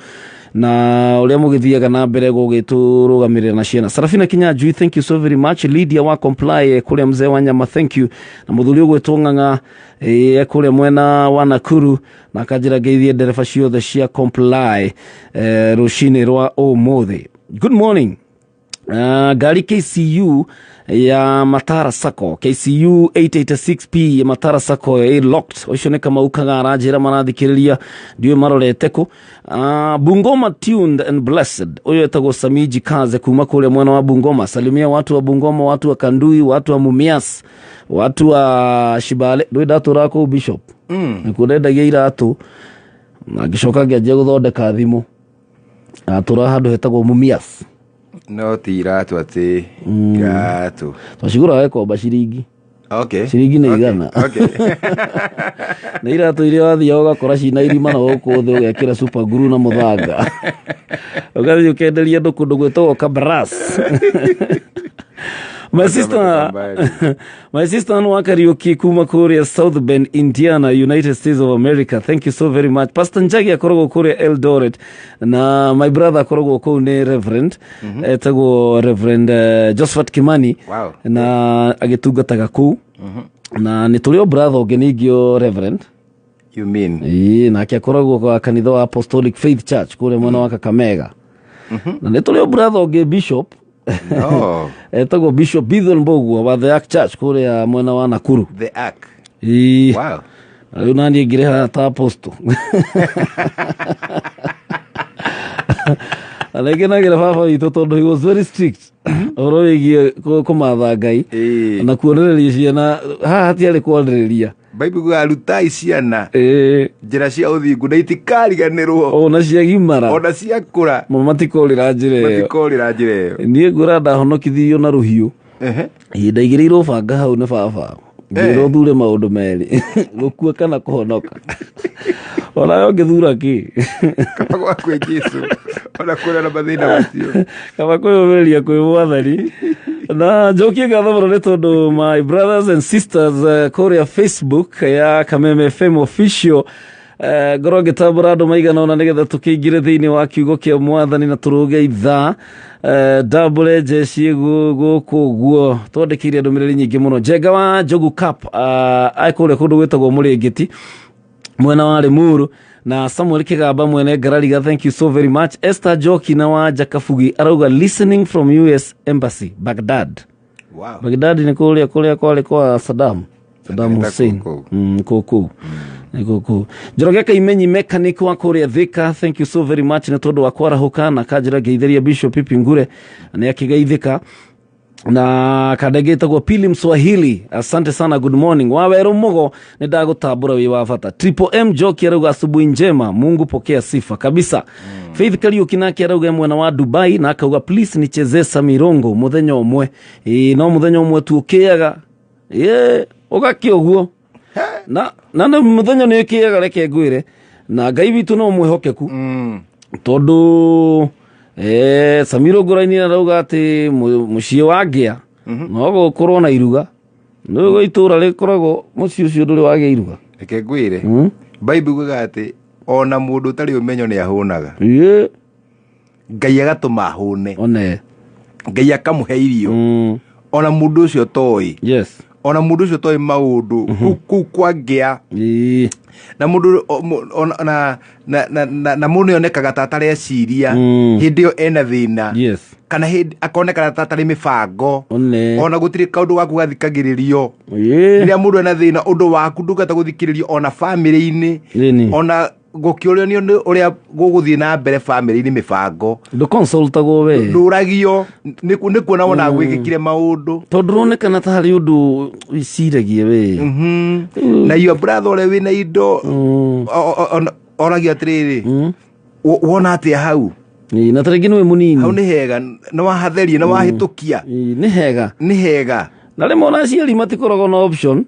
na uria mugithiaga na mbere gugiturugamirira na ciana. Sarafina Kinyanjui, thank you so very much. Lydia wa Comply kule mzee wa Nyama, thank you. Na muthuri ugwetwo Ng'ang'a kule mwena wa Nakuru na kajira geithie ndereba ciothe cia Comply rushini rwa umuthi. Good morning. Gari KCU ya Matara Sacco KCU 886P ya Matara Sacco locked oshone kama ukaga arajira marathikiriria ndiwe maroreteko. Bungoma tuned and blessed oyo etago Samiji Kaze kuma kule mwana wa Bungoma. Salimia watu wa Bungoma, watu wa Kandui, watu wa Mumias, watu wa Shibale. Dwe datu rako Bishop nikudenda gira atu nagishoka gyaje guthondeka thimu atura handu hetagwo Mumias. No tiratu ati gato. Twashigura weko bashiringi. Okay. Shiringi na igana. Okay. Na iratu ile wathi ugakora cina irima na ukuthe ugekira super glue na muthanga. Ugathi ukenderia ndu kundu gwetwo Kabras. My sister no Karaoke kuma Korea, South Bend, Indiana, United States of America. Thank you so very much. Pastor Njagi akorogo Korea Eldoret na my brother akorogo ko ne Reverend etago Reverend Josephat Kimani. Wow. Na agitungataga ku na nitulio brother ogenigio Reverend. You mean? Na akorogo kwa kanitha wa Apostolic Faith Church kule mwana wa Kakamega. Na nitulio brother oge Bishop. No. Etago Bishop Bithon Mbogu wa The Ark Church kule ya mwana wa Nakuru. The Ark. Wow. Rĩu naniĩ ngire haha ta apostle. Anakenagĩra baba witũ tondũ he was very strict ũhoro wĩgiĩ kũmatha Ngai na kuonereria ciana haha hatiarĩ kwarĩrĩria. Bible arutai ciana njĩra cia ũthingu na itikariganĩrwo ona ciagimara ona ciakũra matikorĩra njĩra ĩyo. Niĩ ngũra ndahonokithirio na rũhiũ ihinda igĩrĩirwo banga hau nĩ baba ngĩrwo thure maũndũ merĩ gũkua kana kũhonoka. Ona ũngĩthura kĩ kaba gwa kwĩ Jesũ ona kũrĩa na mathĩna macio kaba kwĩyũmĩrĩria kwĩ Mwathani. Na njokie ngatho mũno nĩ tondũ my brothers and sisters kũrĩa Facebook ya Kameme FM official ngorwo ngĩtambũra andũ maigana ona nĩgetha tũkĩingĩre thĩinĩ wa kiugo kĩa Mwathani na tũrũge ithaa double jeci gũkũ guo twandĩkĩire ndũmĩrĩri nyingĩ mũno. Njenga wa Njogu Cup aikũrĩa kũndũ gwĩtagwo Mũrĩngĩti mwena wa Limuru na Samuel Kigamba mwene Ngarariga, thank you so very much. Esther Joki na wa Jakafugi arauga listening from US Embassy Baghdad. Wow. Baghdad ni kũrĩa kwa Saddam Hussein kũkũ nĩkũkũ. Njoroge Kaimenyi mechanic wa kũrĩa Thika, thank you so very much nĩ tondũ wa kwarahũka na kanjĩra ngeithĩria Bishop Pipi Ngure nĩ akĩgeithĩka na kadegeta Pili Mswahili, asante sana, good morning. Waweru Mugo ni ndagũtambũra wĩ wa bata. Triple M Joki arauga asubuhi njema, Mungu pokea sifa kabisa. Faith Kariuki nake arauga mwena wa Dubai na akauga please nicheze Samirongo muthenya ũmwe. No muthenya ũmwe tukiaga ũgakĩ ũguo na muthenya nĩ ũkĩaga reke ngwĩre na Ngai witũ no mwĩhokeku tondũ Samiro Ngũraini arauga atĩ mũciĩ wa Ngĩa no gũkorwo na iruga no itũra rĩkoragwo mũciĩ ũcio ndũrĩ wagĩa iruga. Reke ngwĩre Bible kuga atĩ ona mũndũ ũtarĩ ũmenyo nĩ ahũnaga. Ngai agatũma ahũne. Ngai akamũhe irio. Ona mũndũ ũcio toĩ. Ona mũndũ ũcio toĩ maũndũ kũu kwa Ngĩa. Na mũndũ na mũndũ yonekaga ta atareciria hĩndĩ ĩyo ena thĩna kana akonekana ta atarĩ mĩbango ona gũtirĩ kaũndũ gaku gathikagĩrĩrio rĩrĩa mũndũ ena thĩna ũndũ waku ndũngĩhota gũthikĩrĩrio ona bamĩrĩ-inĩ ona gũkĩũrio nĩ ũrĩa gũgũthiĩ na mbere bamĩrĩ-inĩ mĩbango ndũkonsultagwo we ndũragio nĩ kuona wona gwĩkĩkire maũndũ tondũ ũronekana ta harĩ ũndũ wĩciragie we na your brother ũrĩa wĩna indo oragia atĩrĩrĩ wona atĩa hau na tarĩngĩ nĩwe mũnini hau nĩ hega nĩ wahatheria nĩ wahĩtũkia nĩ hega na rĩmwe ona aciari matikoragwo na option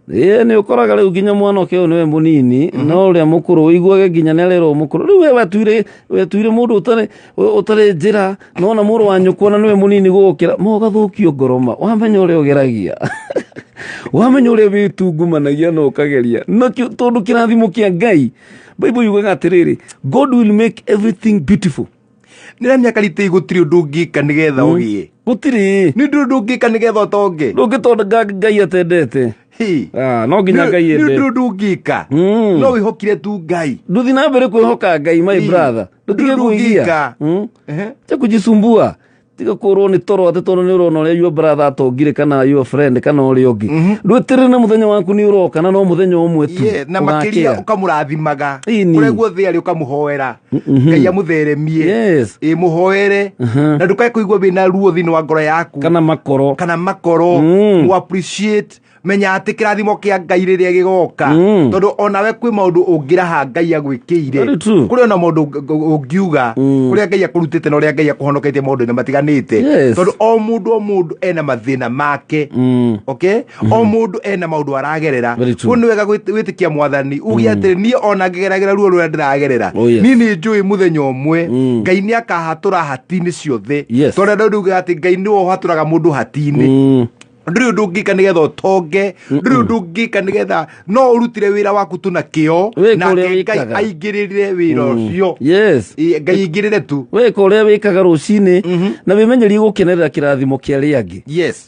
nĩ ũkoraga rĩu nginya mwana ũkĩo nĩwe mũnini no ũrĩa mũkũrũ wĩiguage nginya nĩarerwo mũkũrũ rĩu wetuire mũndũ ũtarĩ njĩra nona mũrũ wa nyũkwa na nĩwe mũnini gũgũkĩra mũgathũkio ngoroma wamenya ũrĩa ũgeragia wamenya ũrĩa wĩtungumanagia na ũkageria tondũ kĩrathimo kĩa Ngai Bible yugaga atĩrĩrĩ God will make everything beautiful. Nĩramenya rĩtĩ gũtirĩ ũndũ ũngĩka nĩgetha ũgĩe gũtirĩ nĩ ũndũ ũngĩka nĩgetha ũtonge ndũngĩtonga Ngai atendete no nginya Ngai ende nĩ ũndũ ũngĩka no wĩhokire tu Ngai nduthi na mbere kwĩhoka Ngai my brother ndutige kũigia cha kujisumbua tiga kũrwo nĩ toro atĩ tondũ nĩ ũrona ũrĩa your brother atongire kana your friend kana ũrĩa ũngĩ ndweterere na mũthenya waku nĩ ũroka na no mũthenya ũmwe tu na makĩria ũkamũrathimaga kũrĩa guothe arĩ ũkamũhoera Ngai amũtheremie mũhoere na ndũkae kũigua wĩna ruo thĩinĩ wa ngoro yaku kana makoro mu appreciate menya atĩ kĩrathimo kĩa Ngai rĩrĩa gĩgoka tondũ onawe kwĩ maũndũ ũngĩraha Ngai agwĩkĩire kũrĩ ona maũndũ ũngiuga kũrĩa Ngai akũrutĩte na ũrĩa Ngai akũhonoketie maũndũ-inĩ matiganĩte tondũ o mũndũ ena mathĩna make o mũndũ ena maũndũ aragerera kũu nĩ wega gwĩtĩkia Mwathani uge atĩ niĩ ona ngĩgeragĩra ruo rũrĩa ndĩragerera niĩ nĩ njũĩ mũthenya ũmwe Ngai nĩ akahatũra hati-inĩ ciothe tondũ ndauga atĩ Ngai nĩwe ũhatũraga mũndũ hati-inĩ ndũrĩ ũndũ ũngĩka nĩgetha ũtonge ndũrĩ ũndũ ũngĩka nĩgetha no ũrutire wĩra waku tu na kĩo na Ngai aingĩrĩrĩre wĩra ũcio Ngai aingĩrĩre tu wĩka ũrĩa wĩkaga rũcinĩ na wĩmenyerie gũkenerera kĩrathimo kĩa arĩa angĩ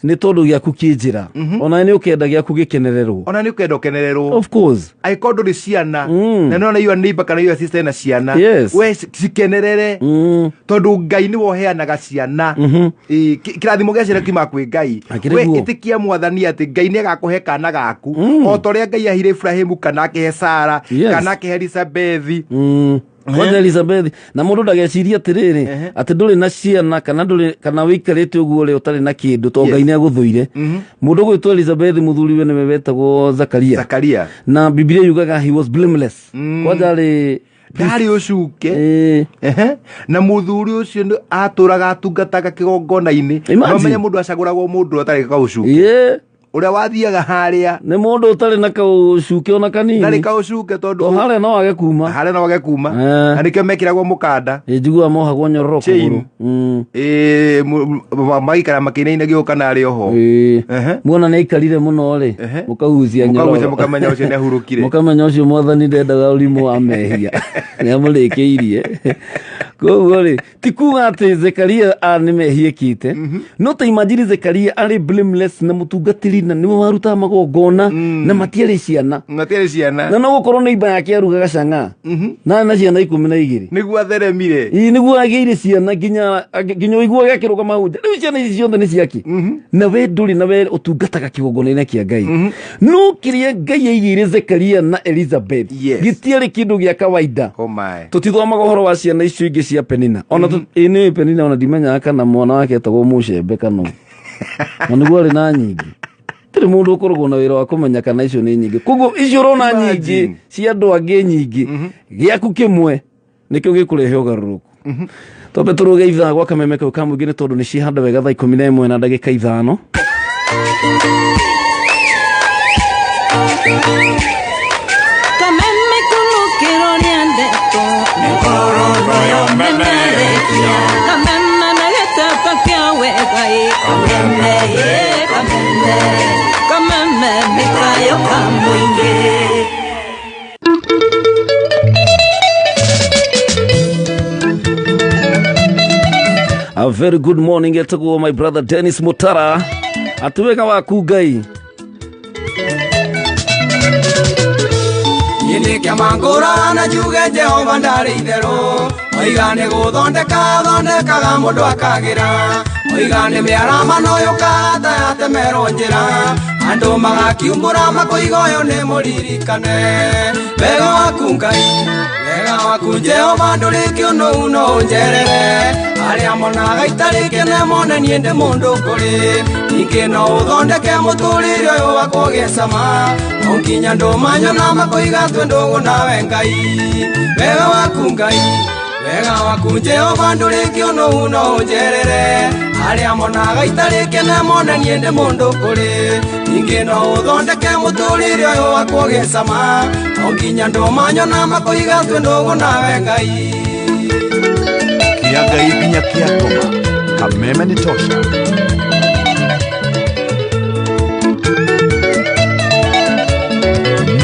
nĩ tondũ gĩaku kĩ njĩra ona nĩ ũkenda gĩaku gĩkenererwo ona nĩ ũkenda ũkenererwo of course angĩkorwo ndũrĩ ciana na nĩona your neighbor kana your sister ena ciana we cikenerere tondũ Ngai nĩwe ũheanaga ciana kĩrathimo gĩa ciana kiuma kwĩ Ngai itikia mwathani ati Ngai ni agakuhe kana gaku o toria Ngai ahire Ibrahimu kana akehe Sara kana akehe Elizabeth Kwanza Elizabeth na mundu ndageciria atiriri ati nduri na ciana kana wikarite uguo ri utari na kindu to Ngai ni aguthuire mundu gwitwo Elizabeth muthuriwe ni wetagwo Zakaria na Biblia yugaga he was blameless kwanza ri ndari ucuke na muthuri ucio ni aturaga atungataga kigongona-ini no menye mundu acaguragwo mundu atari kaucuke uria wathiaga haria ni mundu utari na kaucuke ona kanini ndari kaucuke tondu haria no wage kuma na nikio mekiragwo mukanda njigua mohagwo nyororo kuguru magikara makinainagio kana ari oho muona ni ikarire muno ri mukahucia nyororo mukamenya ucio ni ahurukire mukamenya ucio mwathani ndendaga urimu wa mehia ni amurikiirie koguo ri ti kuga ati Zekaria ni mehiekite no ta imagine Zekaria ari blameless na mutungatiri na niwe waruta magongona na matiari ciana na no gukorwo ni iba yake arugaga canga na ciana 12 niguo atheremire niguo ageire ciana nginya igua gakiruga mahunja riu ciana ici ciothe ni ciaki na we nduri na we utungataga kigongona kia Ngai no kiria Ngai aigire Zekaria na Elizabeth gitiari kindu gia kawaida tutithomaga uhoro wa ciana icio ingi cia Penina ona ni Penina ona dimenya kana mwana wake etagwo Mucembe kanu niguo ari na nyingi tiri mundu ukoragwo na wira wa kumenya kana icio ni nyingi koguo icio rona nyingi cia andu angi nyingi giaku kimwe nikio gikurehe ugaruruku tobe turuge ithaa gwa kameme kau ka mwingine tondu ni cihanda wega thaa 11 na ndagika 5 kameme kulukiro niandeko nikorondo yo memerekia kameme megetapa kia wegai kameme mikayo kamwingi. A very good morning etagwo my brother Dennis Mutara atuwega waku Ngai Yini kia mangura na juge Jehova ndari itherũ oigane thondekaga mũndũ akagira oigane mĩarama noyũka tayatemerwo njĩra andũ magakiumbũra makoiga ũyũ nĩ mũririkane wega waku Ngai wega waku Jehova ndũrĩ kĩũnũu no ũnjerere arĩa monaga itarĩ kĩene mone niĩ ndĩ mũndũ kũrĩ ningĩ no ũthondeke mũtũrĩre ũyũ wakwa ũgĩe cama no nginya ndũmanyona makoiga twĩ ndũgũ nawe Ngai wega waku Ngai wega waku Jehova ndũrĩ kĩũnũu no ũnjerere arĩa monaga itarĩ kĩene mone niĩ ndĩ mũndũ kũrĩ ningĩ no ũthondeke mũtũrĩre ũyũ wakwa ũgĩe cama no nginya ndũmanyona makoiga twĩ ndũgũ nawe Ngai Kia Ngai nginya kĩatũma kameme nĩ tosha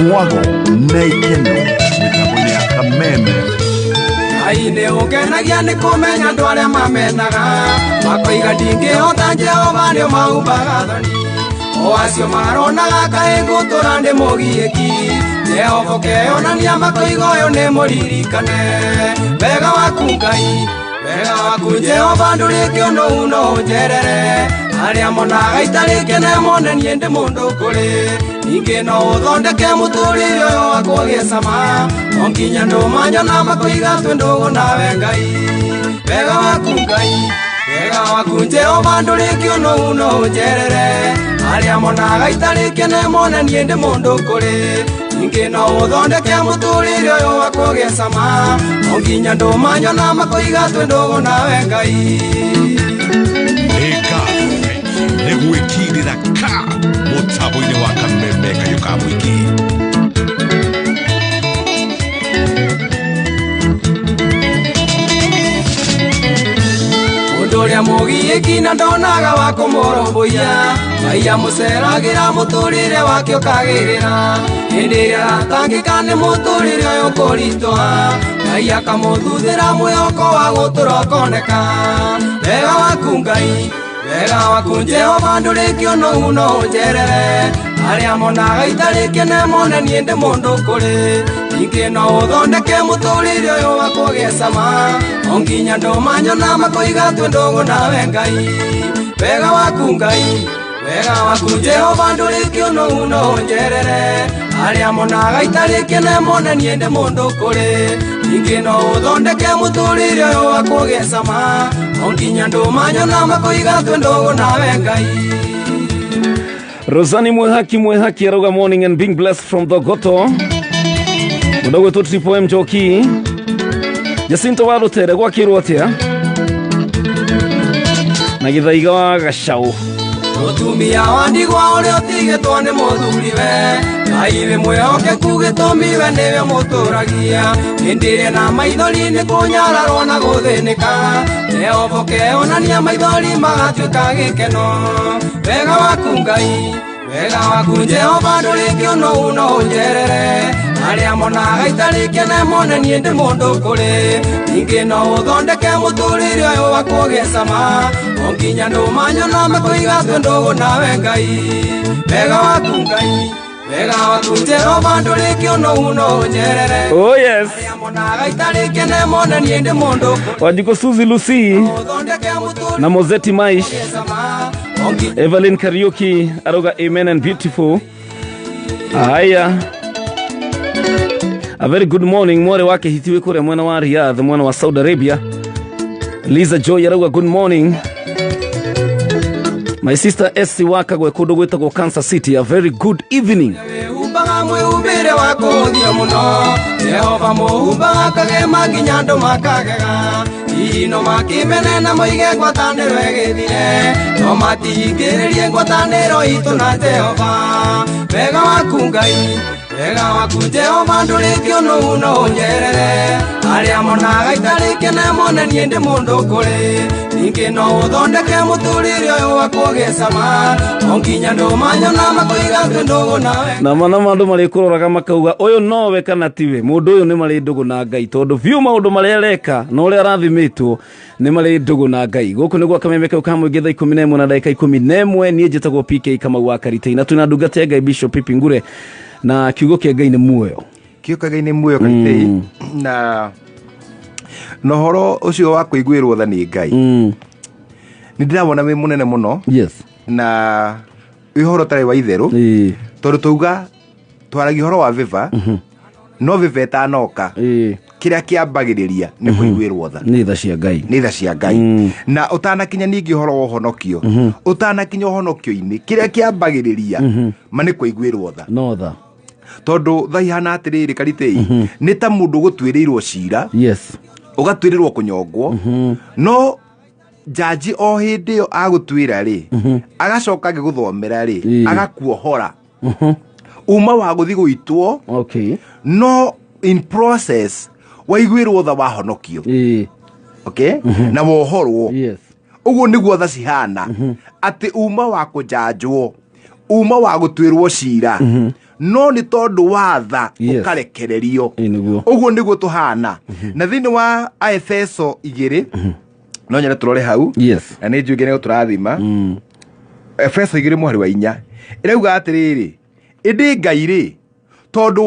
mwago na ikeno mĩtambo-inĩ ya kameme Ngai nĩ ũngenagia nĩ kũmenya andũ arĩa mamenaga makoiga ndingĩhota Jehova nĩo maumbaga thoni o acio maronaga kaĩ ngũtũra ndĩ mũgiĩki Jehova ũkeyonania makoiga ũyũ nĩ mũririkane wega waku Ngai wega waku Jehova ndũrĩ kĩũnũu no ũnjerere arĩa monaga itarĩ kĩene mone niĩ ndĩ mũndũ kũrĩ ningĩ no ũthondeke mũtũrĩre ũyũ wakwa ũgĩe cama no nginya ndũmanyona makoiga twĩ ndũgũ nawe Ngai wega waku Ngai wega waku Jehova ndũrĩ kĩũnũu no ũnjerere arĩa monaga itarĩ kĩene mone niĩ ndĩ mũndũ kũrĩ ningĩ no ũthondeke mũtũrĩre ũyũ wakwa ũgĩe cama no nginya ndũmanyona makoiga twĩ ndũgũ nawe Ngai ĩka nĩ gwĩkirĩra ka mũtambo-inĩ wa kameme kayũ ka mũingĩ mũndũ ũrĩa mũgiĩki na ndonaga wa kũmũrũmbũiya Ngai amũceragĩra mũtũrĩre wake ũkagĩrĩra hĩndĩ ĩrĩa aratangĩka nĩ mũtũrĩre ũyũ kũritũha Ngai akamũthuthĩra mwĩhoko wa gũtũra ũkoneka wega waku Ngai wega waku Jehova ndũrĩ kĩũnũu no ũnjerere arĩa monaga itarĩ kĩene mone niĩ ndĩ mũndũ kũrĩ ningĩ no ũthondeke mũtũrĩre ũyũ wakwa ũgĩe cama no nginya ndũmanyona makoiga twĩ ndũgũ nawe Ngai wega waku Ngai wega waku Jehova ndũrĩkio no njerere arĩa monaga itarĩkie na mone niĩ ndĩ mũndũ kũrĩ ningĩ no ũthondeke mũtũrĩre ũyũ wa kũgĩa cama o nginya ndũmanyona makoiga twĩ ndũgũ nawe Ngai. Rosani Mwehaki arauga morning and being blessed from Thogoto. Mudogo tu Triple M Joki. Jacinto wa Rutere gwakirwo atia. Na githaiga wa Gacau. Mutumia wa ndigwa ũrĩa ũtigĩtwo nĩ mũthuriwe Ngai wĩ mwĩhokeku gĩtũmiwe nĩwe mũtũragia hĩndĩ ĩrĩa na maithori nĩ kũnyararwo na gũthĩnĩka Jehova ũkeonania maithori magatuĩka gĩkeno wega waku Ngai wega waku Jehova ndũrĩkio no njerere arĩa monaga itarĩkie na mone niĩ ndĩ mũndũ kũrĩ ningĩ no ũthondeke mũtũrĩre ũyũ wa kũgĩa cama o nginya ndũmanyona makoiga twĩ ndũgũ nawe Ngai wega waku Ngai wega waku Jehova ndũrĩkio no njerere Oh yes. arĩa monaga itarĩkie na mone niĩ ndĩ mũndũ Wajiko Suzy Lucy ũthondeke mũtũrĩre na Mozeti Maish. cama o nginya Evelyn Kariuki arauga amen and beautiful. Haya. A very good morning. Mwore wake hitiwe kure mwana wa Riyadh, mwana wa Saudi Arabia. Liza Joy arauga good morning. My sister Essie Wakagwe kudu gwetagwo Kansas City. A very good evening. Umbaga mwĩhumbĩre wa kũhũthia mũno Jehova mũhumbaga kagema nginya andũ makagega ino makĩmene na moige ngwatanĩro ĩgĩthire no matingĩrĩrie ngwatanĩro itũ na Jehova wega waku Ngai wega waku Jehova ndũrĩkio no njerere arĩa monaga itarĩkie na mone niĩ ndĩ mũndũ kũrĩ ningĩ no ũthondeke mũtũrĩre ũyũ wa kũgĩa cama o nginya ndũmanyona makoiga twĩ ndũgũ nawe Na mana andũ marĩ kũroraga makauga ũyũ nowe kana tiwe mũndũ ũyũ nĩ marĩ ndũgũ na Ngai tondũ biũ maũndũ marĩa areka na ũrĩa arathimĩtwo nĩ marĩ ndũgũ na Ngai gũkũ nĩgwo Kameme kau ka mũingĩ thaa 11 na dakika 11 niĩ njĩtagwo PK Kamau wa Karitei na twĩna ndungata ya Ngai Bishop Pipi Ngure na kiugo kĩa Ngai nĩ muoyo kiugo Ngai nĩ muoyo Karitei na nohoro ũcio wa kũiguĩrwo tha nĩ Ngai nĩ ndĩramona wĩ mũnene mũno yes na ũhoro tarĩ wa itherũ tondũ tauga twaragia ũhoro wa viva no viva ĩtanoka kĩrĩa kĩambagĩrĩria nĩ kũiguĩrwo tha nĩ tha cia Ngai nĩ tha cia Ngai na ũtanakinya ningĩ ũhoro wa ũhonokio ũtanakinya ũhonokio-inĩ kĩrĩa kĩambagĩrĩria ma nĩ kũiguĩrwo tha no tha tondũ tha ihana atĩrĩrĩ Karitei nĩ ta mũndũ gũtuĩrĩirwo cira yes ũgatuĩrĩrwo kũnyongwo no jaji o hĩndĩ ĩyo agũtuĩra rĩ agacoka agĩgũthomera rĩ agakuohora uma wa gũthi gũitwo okay no in process waiguĩrwo tha wahonokio okay na wohorwo yes ũguo nĩguo tha cihana atĩ uma wa kũjanjwo uma wa gũtuĩrwo cira no nĩ tondũ wa tha ũkarekererio ũguo nĩguo tũhana na thĩinĩ wa Aefeso 2 no nyene tũrore hau na nĩ njũge nĩyo tũrathima Efeso 2 mũhari wa 4 ĩrauga atĩrĩrĩ ĩndĩ Ngai rĩ tondũ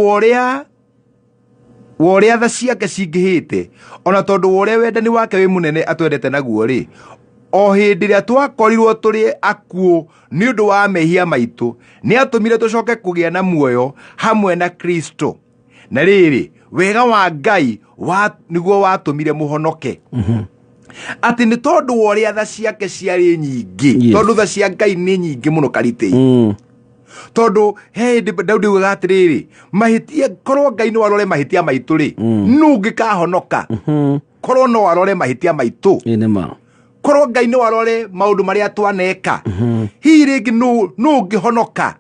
worĩa tha ciake cingĩhĩte ona tondũ worĩa wendani wake wĩ mũnene atwendete naguo rĩ o hĩndĩ ĩrĩa twakorirwo tũrĩ akuũ nĩ ũndũ wa mehia maitũ nĩ atũmire tũcoke kũgĩa na muoyo hamwe na Kristo na rĩrĩ wega wa Ngai nĩguo watũmire mũhonoke atĩ nĩ tondũ worĩa tha ciake ciarĩ nyingĩ tondũ tha cia Ngai nĩ nyingĩ mũno Karitei tondũ hĩndĩ Daudi augaga atĩrĩrĩ mahĩtia korwo Ngai no arore mahĩtia maitũ rĩ nũ ũngĩkahonoka korwo no arore mahĩtia maitũ korwo Ngai no arore maũndũ marĩa twaneka hihi rĩngĩ nũ ũngĩhonoka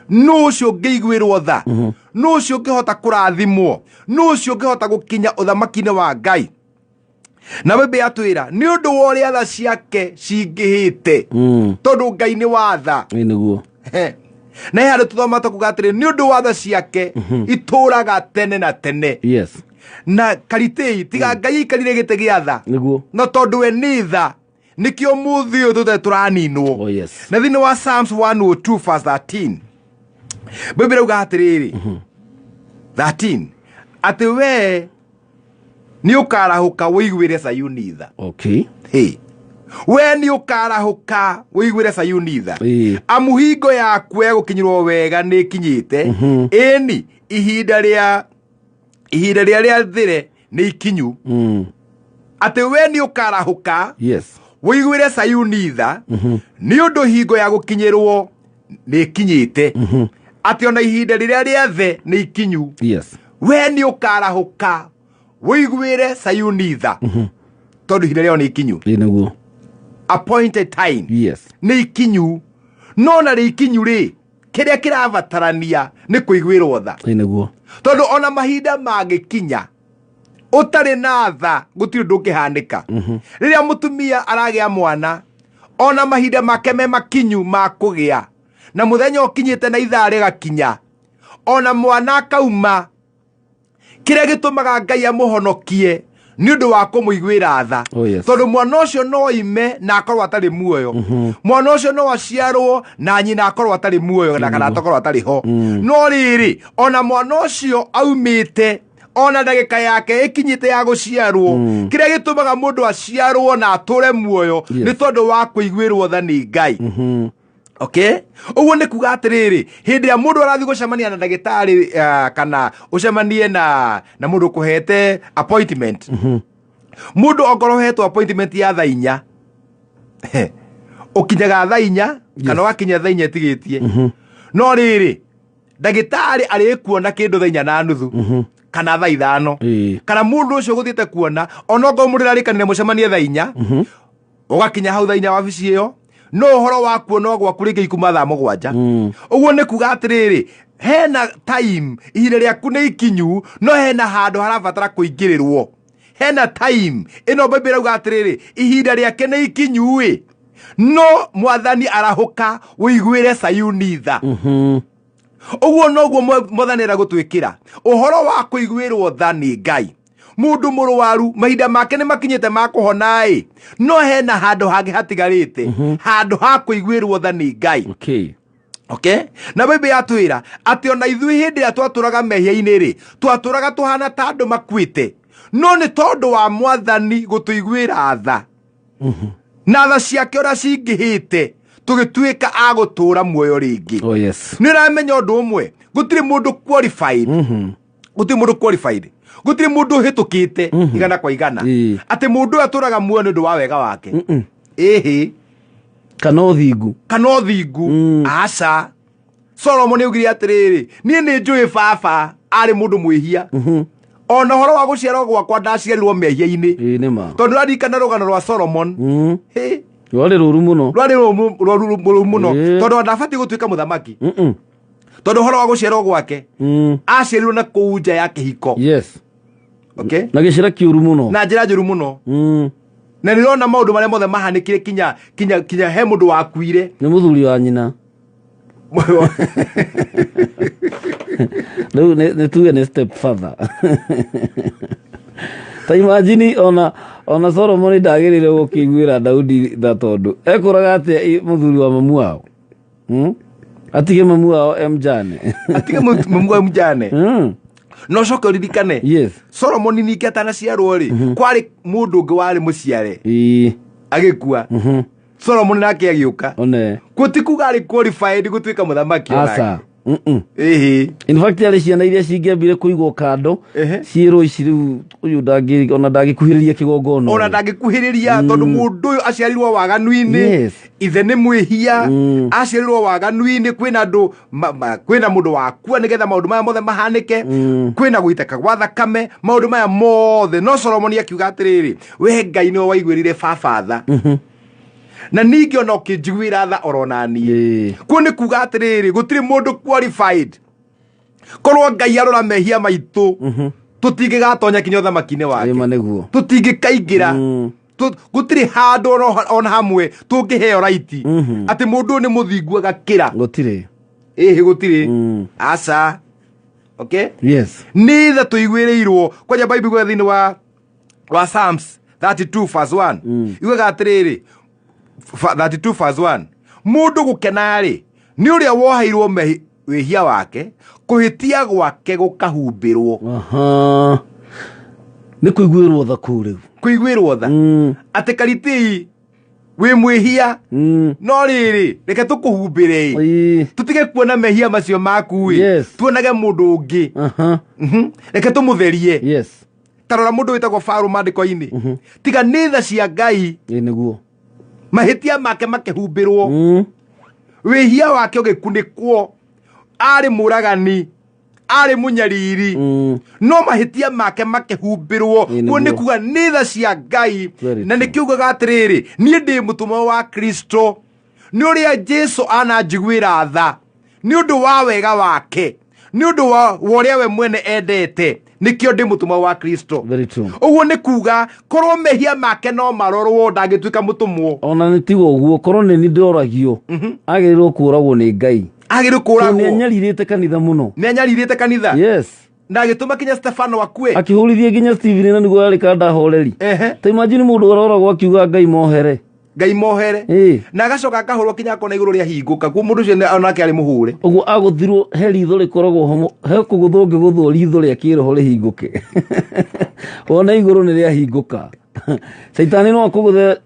nũ ũcio ũngĩiguĩrwo tha nũ ũcio ũngĩhota kũrathimwo nũ ũcio ũngĩhota gũkinya ũthamaki-inĩ wa Ngai na Biblia yatwĩra nĩ ũndũ wa ũrĩa tha ciake cingĩhĩte tondũ Ngai nĩ wa tha nĩguo na handũ tũthoma tũkuga atĩrĩ nĩ ũndũ wa tha ciake itũũraga tene na tene yes na Karitei tiga Ngai aikarire gĩtĩ gĩa tha nĩguo na tondũ we nĩ tha nĩkĩo mũthĩ ũyũ tũtarĩ tũraninwo na thĩinĩ wa Psalms 102 verse 13 Biblia yauga atĩrĩrĩ 13 atĩ we nĩ ũkarahũka wĩiguĩre Sayuni tha okay we ni ukarahuka wiguire Sayuni tha Ĩĩ. amuhingo yaku ya gukinyirwo wega ni kinyite eni ihinda ria thire ni ikinyu ati we ni ukarahuka Yes. wiguire Sayuni tha ni undu hingo ya gukinyirwo ni kinyite ati ona ihinda riria ria the ni ikinyu Yes. we ni ukarahuka wiguire Sayuni tha tondu ihinda ria ni ikinyu Ĩĩ nĩguo. appointed time Yes. ni ikinyu no na ri ikinyu ri kiria kirabatarania ni kuiguirwo tha Ĩĩ nĩguo. tondu ona mahinda magikinya utari na tha gutiri ndungihanika riria mutumia aragia mwana ona mahinda make me makinyu ma kugia na muthenya ukinyite na ithaa rigakinya ona mwana akauma kiria gitumaga Ngai amuhonokie ni undu wa kumuiguira tha Oh, yes. tondu mwana ucio no ime na akorwo atari muoyo mwana ucio no aciarwo na nyina akorwo atari muoyo na kana akorwo atari ho no riri ona mwana ucio aumite ona ndagika yake ikinyite ya guciarwo kiria gitumaga mundu aciarwo na ature muoyo ni tondu wa kuiguirwo tha ni Ngai okay uguo ni kuga atiriri hindi ya mundu arathi gucemania na ndagitari kana ucemanie na mundu kuhete appointment mundu okorohetwo appointment ya thaa 4 ukinyaga thaa 4 kana wakinya thaa 4 etigitie no riri ndagitari arikuona kindu thaa 4:30 kana thaa 5 kana mundu ucio guthiete kuona onongo mundu arikanire mucemanie thaa 4 ugakinya hau thaa 4 wabici iyo no horo wa kuona gwa kuringa ikuma thaa 7 uguo ni kuga atiriri hena time ihinda riaku ni ikinyu no hena handu harabatara kuingirirwo hena time ino Bible rauga atiriri ihinda riake ni ikinyu no mwathani arahuka wiguire Sayuni tha uguo noguo mwathani aragutwikira uhoro wa kuiguirwo tha ni Ngai mundu muruwaru mahinda make ni makinyite ma kuhona no hena handu hangi hatigarite handu ha kuiguirwo tha ni Ngai okay na Bible yatwira ati ona ithui hindi ya twaturaga mehia-ini ri twaturaga tuhana ta andu makuite no ni tondu wa mwathani gutuiguira tha na tha ciake ora cingihite tugituika agutura muoyo ringi Oh yes. ni ramenya undu umwe gutiri mundu qualified gutiri mundu qualified gutiri mundu hitukite igana kwa igana ati mundu aturaga muoyo ni undu wa wega wake ehe kana uthingu aca Solomon augire atiriri nie ni njui baba ari mundu mwihia ona horo wa guciarwo gwakwa ndaciarirwo mehia-ini nima tondu rarikana rugano rwa Solomon rwari ruru muno tondu ndabati gutuika muthamaki tondu horo wa guciarwo gwake aciarirwo na kuu nja ya kihiko yes okay na gicira kiuru muno na njira njuru muno na nirona maundu maria mothe mahanikire kinya he mundu wakuire ni muthuri wa nyina no ne tuge ne step further ta imagine ona Solomon ndagirire gukiguira Daudi tha tondu ekuraga ati muthuri wa mamu wao atige mamu wao mjane no coke ririkane yes Solomon ningi atanaciarwo ri kwari mundu ungi wari muciare agikua Solomon nake agiuka one gutikuga ari qualified gutuika muthamaki asa in fact yale ciana iria cingiambire kuigwo kando ciiro iciru uyu ndangi ona ndagikuhiriria kigongono ona ndangikuhiriria tondu mundu uyu aciarirwo waganu-ini ithe ni mwihia aciarirwo waganu-ini kwina andu kwina mundu wakua nigetha maundu maya mothe mahanike kwina guiteka gwa thakame maundu maya mothe no Solomon akiuga atiriri we Ngai ni waiguirire baba tha na ningi ona ukijiguira tha oronani ku ni kuga atiriri gutiri mundu qualified korwo Ngai arora mehia maitu tutingigatonya kinya thamaki-ini wake tutingikaingira gutiri handu ona hamwe tungiheo raiti ati mundu ni muthingu agakira gutiri gutiri aca okay yes ni tha tuiguirirwo kwanja Bible gwa thini wa Psalms 32 verse 1 iwe gatiriri 32 verse 1 mundu gukenari ni uria wohairwo wehia wake kuhitia gwake gukahumbirwo ni kuiguirwo tha kuri kuiguirwo tha ati kariti wĩ mwĩhia no rĩrĩ reke tũkũhumbĩre tũtige kuona mehia macio maku tuonage mũndũ ũngĩ reke tũmũtherie tarora mũndũ wĩtagwo Paulo mandĩko-inĩ tiga nĩ tha cia Ngai nĩguo mahĩtia make makĩhumbĩrwo wĩhia wake ũgĩkunĩkwo arĩ mũragani arĩ mũnyariri no mahĩtia make makĩhumbĩrwo kuo nĩ kuga nĩ tha cia Ngai na nĩkiugaga atĩrĩrĩ niĩ ndĩ mũtũmwo wa Kristo nĩ ũrĩa Jesũ ananjiguĩra tha nĩ ũndũ wa wega wake nĩ ũndũ wa ũrĩa we mwene endete nĩkĩo ndĩ mũtũmwo wa Kristo ũguo nĩ kuga korwo mehia make no marorwo ndangĩtuĩka mũtũmwo ona nĩ tiga ũguo korwo nĩ niĩ ndoragio agĩrĩirwo kũragwo nĩ Ngai agĩrĩirwo kũragwo nĩ anyarirĩte kanitha mũno nĩ anyarirĩte kanitha na agĩtũma kinya Stefano akue akĩhũrithia nginya Stephen na nĩguo arĩ kanda horeri ta imagine mũndũ aroragwo akiuga Ngai mohere na agacoka akahũrwo kinya akona igũrũ rĩa hingũka kuo mũndũ ũcio onake arĩ mũhũre ũguo agũthirwo he ritho rĩkoragwo he kũgũthwo ũngĩgũthwo ritho rĩa kĩroho rĩhingũke ona igũrũ nĩ rĩa hingũka Saitani no akũgũthe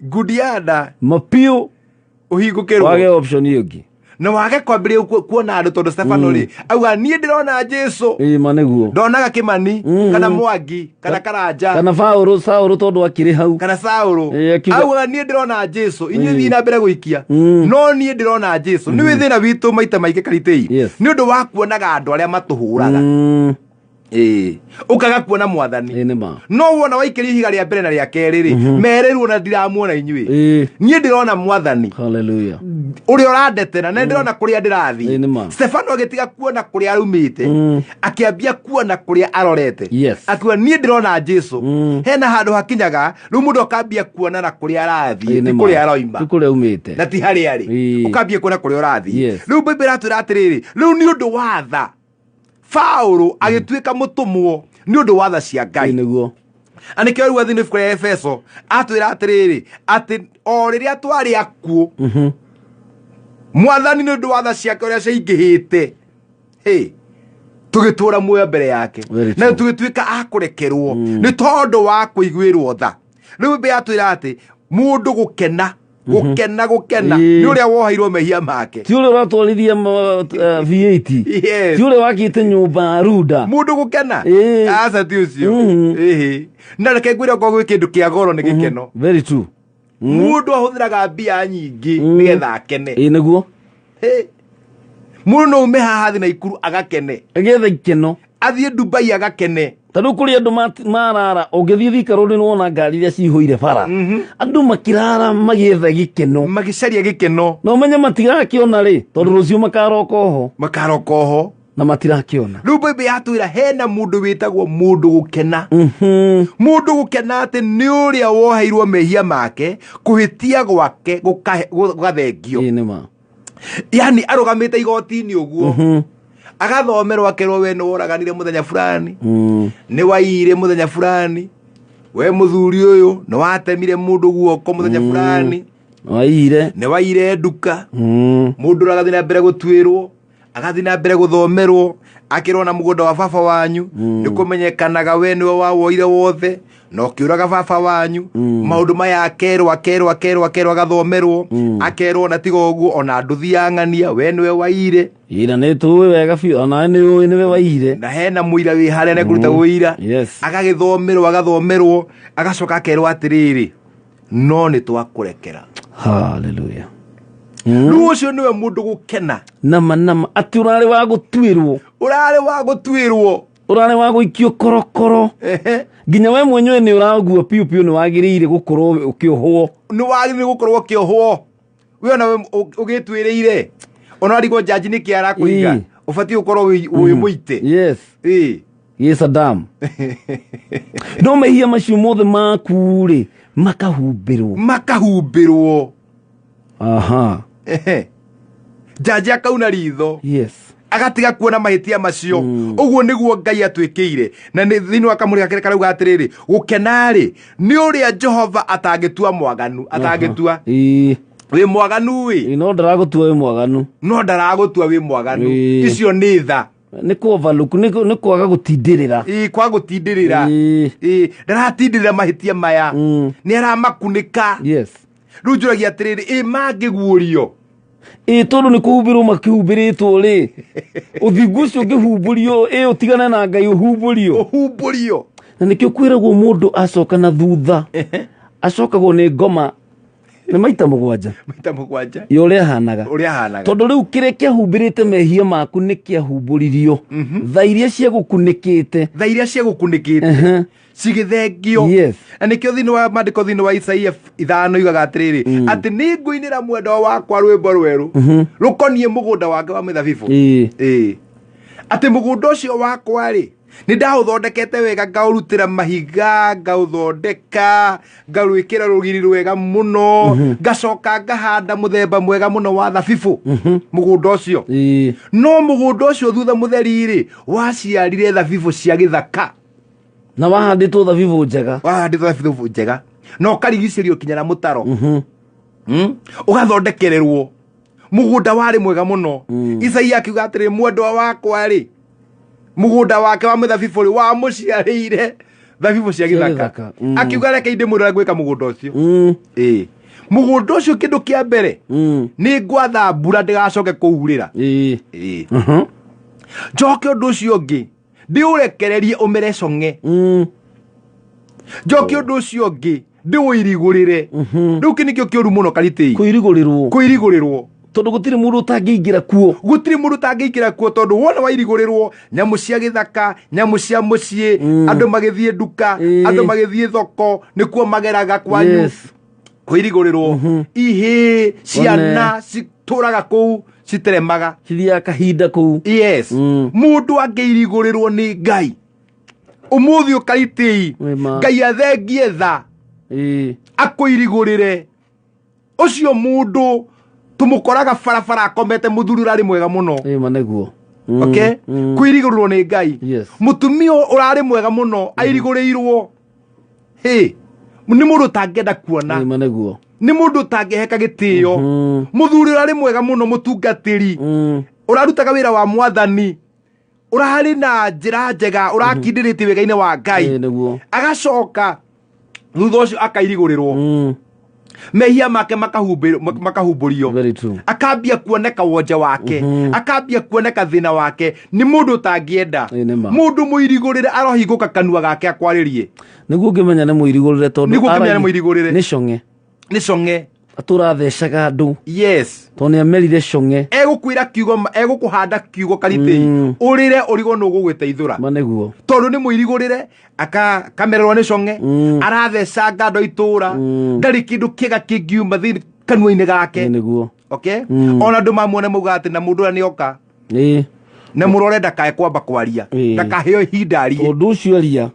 ngudiada mapiũ ũhingũkĩrwo wage option iyo ingĩ na wage kwambĩrĩria kuona andũ tondũ Stefano rĩ auga niĩ ndĩrona Jesũ ma nĩguo ndonaga Kĩmani kana Mwangi kana Karanja kana Saũlũ tondũ akĩrĩ hau kana Saũlũ auga niĩ ndĩrona Jesũ inyuĩ thiĩ na mbere gũikia no niĩ ndĩrona Jesũ nĩ wĩ thĩna witũ maita maingĩ Karitĩi nĩ ũndũ wa kuonaga andũ arĩa matũhũraga ukaga kuona Mwathani no wona waikĩria ihiga rĩa mbere na rĩa kerĩ rĩ merĩrwo na ndiramuona inyuĩ niĩ ndĩrona Mwathani haleluya ũrĩa ũrandetera na ndĩrona kũrĩa ndĩrathiĩ Stefano agĩtiga kuona kũrĩa arumĩte akĩambia kuona kũrĩa arorete akiuga niĩ ndĩrona Jesũ hena handũ hakinyaga rĩu mũndũ akambia kuona na kũrĩa arathiĩ ti kũrĩa aroima ti kũrĩa umĩte na ti harĩa arĩ ũkambia kuona kũrĩa ũrathiĩ rĩu Bible ĩratwĩra atĩrĩrĩ rĩu nĩ ũndũ wa tha Paulo agĩtuĩka mũtũmwo nĩ ũndũ wa tha cia Ngai nĩguo anĩkĩo rĩu athĩinĩ ibuku rĩa Efeso atwĩra atĩrĩrĩ atĩ o rĩrĩa twarĩ akuũ Mwathani nĩ ũndũ wa tha ciake ũrĩa ciaingĩhĩte tũgĩtũũra muoyo mbere yake na tũgĩtuĩka a kũrekerwo nĩ tondũ wa kũiguĩrwo tha rĩu Bible yatwĩra atĩ mũndũ gũkena nĩ ũrĩa wohairwo mehia make ti ũrĩa ũratwarithia V8 ti ũrĩa wakĩte nyũmba Ruda mũndũ gũkena aca ti ũcio na reke ngwĩre okorwo gwĩ kĩndũ kĩa goro nĩ gĩkeno very true mũndũ ahũthĩraga mbia nyingĩ nĩgetha akene nĩguo mũndũ no ume haha thĩ na Ikuru agakene agetha ikeno athiĩ Dubai agakene tondũ kũrĩ andũ marara ũngĩthiĩ Thika Road nĩ wona ngari iria cihũire bara andũ makirara magĩetha gĩkeno magĩcaria gĩkeno no menye matirakĩona rĩ tondũ rũciũ makaroka oho na matirakĩona rĩu Bible yatwĩra hena mũndũ wĩtagwo mũndũ gũkena mũndũ gũkena atĩ nĩ ũrĩa woheirwo mehia make kũhĩtia gwake gũgathengio yani arũgamĩte igoti-inĩ ũguo agathomerwo akerwo we nĩ woraganire mũthenya fulani nĩ waiyire mũthenya fulani we mũthuri ũyũ nĩ watemire mũndũ guoko mũthenya fulani nĩ waiyire nduka mũndũ agathiĩ na mbere gũtuĩrwo agathiĩ na mbere gũthomerwo akĩrwo na mũgũnda wa baba wanyu nĩ kũmenyekanaga we nĩwe wawoire wothe na ũkĩũraga baba wanyu maũndũ maya akerwo agathomerwo akerwo na tiga ũguo ona ndũthiang'ania we nĩwe waiyire ira nĩ tũĩ wega biũ ona nĩwe waiyire na hena mũira wĩ harĩa nĩ kũruta ũira agathomerwo agacoka akerwo atĩrĩrĩ no nĩ twakũrekera haleluya rĩu ũcio nĩwe mũndũ gũkena nama atĩ ũrarĩ wa gũikio korokoro nginya we mwenyewe nĩ ũraguo piũ nĩ wagĩrĩire gũkorwo ũkĩohwo we ona ũgĩtwĩrĩire ona arigwo jaji nĩ kĩara kũiga ũbatiĩ gũkorwo wĩ mũite Saddam no mehia macio mothe maku rĩ makahumbĩrwo jaji akauna ritho agatiga kuona mahĩtia macio ũguo nĩguo Ngai atwĩkĩire na thĩinĩ wa kamũrĩ gake karauga atĩrĩrĩ gũkena-rĩ nĩ ũrĩa Jehova atangĩtua mwaganu wĩ mwaganu no ndaragũtua wĩ mwaganu icio nĩ tha nä overlook nä kwaga gå tindä kwa gutindĩrĩra ndaratindĩrĩra mahĩtia maya nĩ aramakunĩka yes rĩu njũragia atĩrĩrĩ mangĩguũrio tondå nä kå humbä rwo makä humbä rä two rä å thingu å cio ngä humbå rio å tigane na Ngai å humbå rio ũhumbũrio na nä kä o kwä ragwo må ndå acoka na thutha acokagwo nä ngoma nä maita må gwanja maita mũgwanja ya å rä a hanaga ũrĩa ahanaga tondå rä u kä rä kä ahumbä rä te mehia maku nä kä ahumbå ririo tha iria cia gå kunä kä te tha iria ciagũkunĩkĩte cigĩthengio Yes. na nĩkĩo thĩinĩ wa mandĩko thĩinĩ wa Isaia 5 iugaga atĩrĩrĩ atĩ nĩ ngũinĩra mwendwa wakwa rwĩmbo rwerũ rũkoniĩ mũgũnda wake wa mĩthabibũ atĩ mũgũnda ũcio wakwa-rĩ nĩ ndaũthondekete wega ngaũrutĩra mahiga ngaũthondeka ngarwĩkĩra rũgiri rwega mũno ngacoka ngahanda mũthemba mwega mũno wa thabibũ mũgũnda ũcio no mũgũnda ũcio thutha mũtheri-rĩ waciarire thabibũ cia gĩthaka na wahandä two thabibå njega wahandĩtwo thabibũ njega na ũkarigicĩrio kinya na mũtaro ũgathondekererwo mũgũnda warĩ mwega mũno Isaia akiuga atĩrĩ mwendwa wakwa-rĩ mũgũnda wake wa mĩthabibũ-rĩ wamũciarĩire thabibũ cia gĩthaka akiuga reke ndĩmwĩre gwĩka mũgũnda ũcio mũgũnda ũcio kĩndũ kĩa mbere nĩ ngwatha mbura ndĩgacoke kũurĩra njoke ũndũ ũcio ũngĩ ndĩũrekererie ũmere cong'e njoke ũndũ ũcio ũngĩ ndĩwĩirigũrĩre rĩu kĩ nĩkĩo kĩũru mũno Karitĩ kũirigũrĩrwo tondå gå tirä må ndå å tangä ingä ra kuo gũtirĩ mũndũ ũtangĩingĩra kuo tondũ wona wairigũrĩrwo nyamũ cia gĩthaka nyamũ cia mũciĩ andũ magĩthiĩ nduka andũ magĩthiĩ thoko nĩkuo mageraga kwanyu kũirigũrĩrwo ihĩ ciana citũraga kũu citeremaga cithiaga kahinda kũu yes mũndũ angĩirigũrĩrwo nĩ Ngai ũmũthĩ Karitĩ Ngai athengie tha akũirigũrĩre ũcio mũndũ tũmũkoraga barabara akomete mũthuri ũrarĩ mwega mũno maneguo kwĩrigũrĩrwo nĩ Ngai mũtumia ũrarĩ mwega mũno airigũrĩirwo nĩ mũndũ ũtangĩenda kuona maneguo nĩ mũndũ ũtangĩheka gĩtĩo mũthuri ũrarĩ mwega mũno mũtungatĩri ũrarutaga wĩra wa Mwathani ũrarĩ na njĩra njega ũrakindĩrĩtie wega-inĩ wa Ngai agacoka thutha ũcio akairigũrĩrwo mehia make makahumbũrio akambia kuoneka wonje wake akambia kuoneka thĩna wake nĩ mũndũ ũtangĩenda mũndũ mũirigũrĩre arohingũka kanua gake akwarĩrie nĩguo ngĩmenya nĩ mũirigũrĩre tondũ nĩ cong'e nĩ cong'e atũrathecaga andũ yes tondũ nĩ amerire cong'e egũkwĩra kiugo egũkũhanda kiugo Karitĩ ũrĩre ũrigwo nĩ ũgũgwĩteithũra maneguo tondũ nĩ mũirigũrĩre akamererwo nĩ cong'e arathecanga andũ itũra ndarĩ kĩndũ kĩega kĩngiuma thĩinĩ kanua-inĩ gake nĩguo ona andũ mamuone mauga atĩ na mũndũ ũrĩa nĩoka na mũrore ndakae kwamba kwaria ndakaheo ihinda arie ũndũ ũcio aria